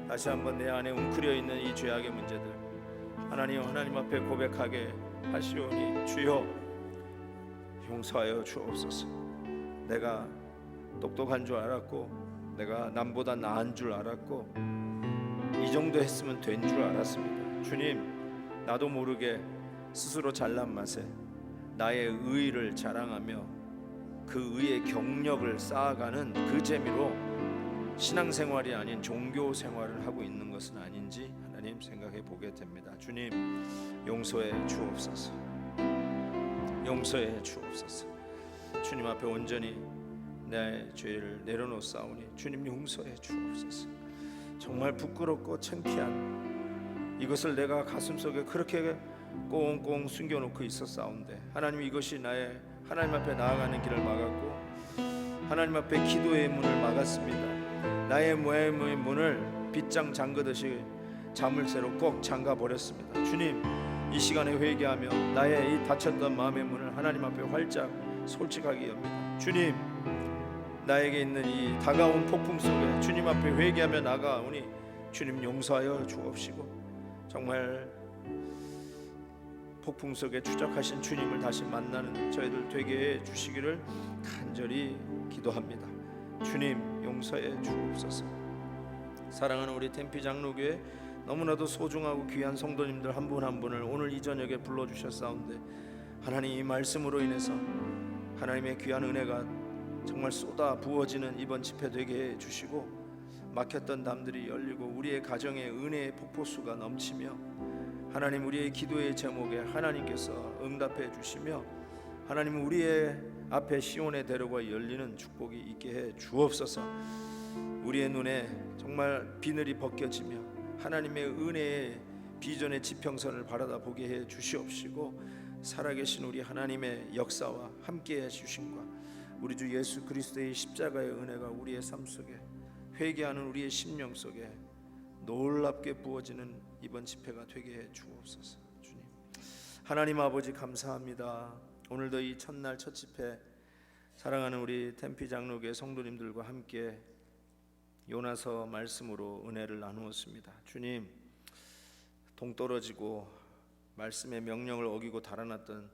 다시 한번 내 안에 웅크려 있는 이 죄악의 문제들 하나님 앞에 고백하게 하시오니 주여 용서하여 주옵소서. 내가 똑똑한 줄 알았고 내가 남보다 나은 줄 알았고 이 정도 했으면 된 줄 알았습니다. 주님 나도 모르게 스스로 잘난 맛에 나의 의의를 자랑하며 그 의의 경력을 쌓아가는 그 재미로 신앙생활이 아닌 종교생활을 하고 있는 것은 아닌지 하나님 생각해 보게 됩니다. 주님 용서해 주옵소서. 용서해 주옵소서. 주님 앞에 온전히 내 죄를 내려놓사오니 주님 용서해 주옵소서. 정말 부끄럽고 창피한 이것을 내가 가슴속에 그렇게 꽁꽁 숨겨놓고 있었사온데 하나님 이것이 나의 하나님 앞에 나아가는 길을 막았고 하나님 앞에 기도의 문을 막았습니다. 나의 모임의 문을 빗장 잠그듯이 자물쇠로 꼭 잠가 버렸습니다. 주님 이 시간에 회개하며 나의 이 닫혔던 마음의 문을 하나님 앞에 활짝 솔직하게 엽니다. 주님 나에게 있는 이 다가온 폭풍 속에 주님 앞에 회개하며 나가오니 주님 용서하여 주옵시고 정말 폭풍 속에 추적하신 주님을 다시 만나는 저희들 되게 해 주시기를 간절히 기도합니다. 주님 용서해 주옵소서. 사랑하는 우리 템피 장로교회 너무나도 소중하고 귀한 성도님들 한 분 한 분을 오늘 이 저녁에 불러주셨사온데 하나님 이 말씀으로 인해서 하나님의 귀한 은혜가 정말 쏟아 부어지는 이번 집회 되게 해주시고 막혔던 담들이 열리고 우리의 가정에 은혜의 폭포수가 넘치며 하나님 우리의 기도의 제목에 하나님께서 응답해 주시며 하나님 우리의 앞에 시온의 대로가 열리는 축복이 있게 해 주옵소서. 우리의 눈에 정말 비늘이 벗겨지며 하나님의 은혜의 비전의 지평선을 바라다 보게 해 주시옵시고 살아계신 우리 하나님의 역사와 함께 해 주심과 우리 주 예수 그리스도의 십자가의 은혜가 우리의 삶 속에 회개하는 우리의 심령 속에 놀랍게 부어지는 이번 집회가 되게 해 주옵소서. 주님 하나님 아버지 감사합니다. 오늘도 이 첫날 첫 집회 사랑하는 우리 템피 장로교회 성도님들과 함께 요나서 말씀으로 은혜를 나누었습니다. 주님 동떨어지고 말씀의 명령을 어기고 달아났던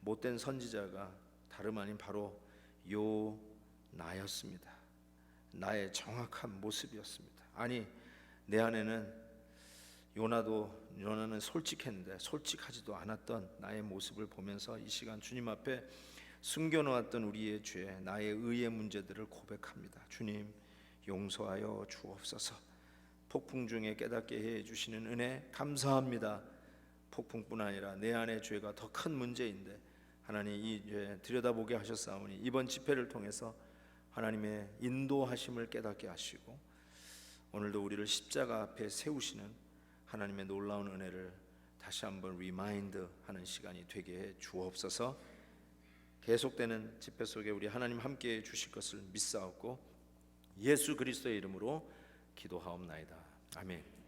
못된 선지자가 다름 아닌 바로 나였습니다. 나의 정확한 모습이었습니다. 아니, 내 안에는 요나는 솔직했는데 솔직하지도 않았던 나의 모습을 보면서 이 시간 주님 앞에 숨겨놓았던 우리의 죄, 나의 의의 문제들을 고백합니다. 주님, 용서하여 주옵소서. 폭풍 중에 깨닫게 해 주시는 은혜 감사합니다. 폭풍뿐 아니라 내 안의 죄가 더 큰 문제인데 하나님 이 죄 들여다보게 하셨사오니 이번 집회를 통해서 하나님의 인도하심을 깨닫게 하시고 오늘도 우리를 십자가 앞에 세우시는 하나님의 놀라운 은혜를 다시 한번 리마인드 하는 시간이 되게 해 주옵소서. 계속되는 집회 속에 우리 하나님 함께 해 주실 것을 믿사옵고 예수 그리스도의 이름으로 기도하옵나이다. 아멘.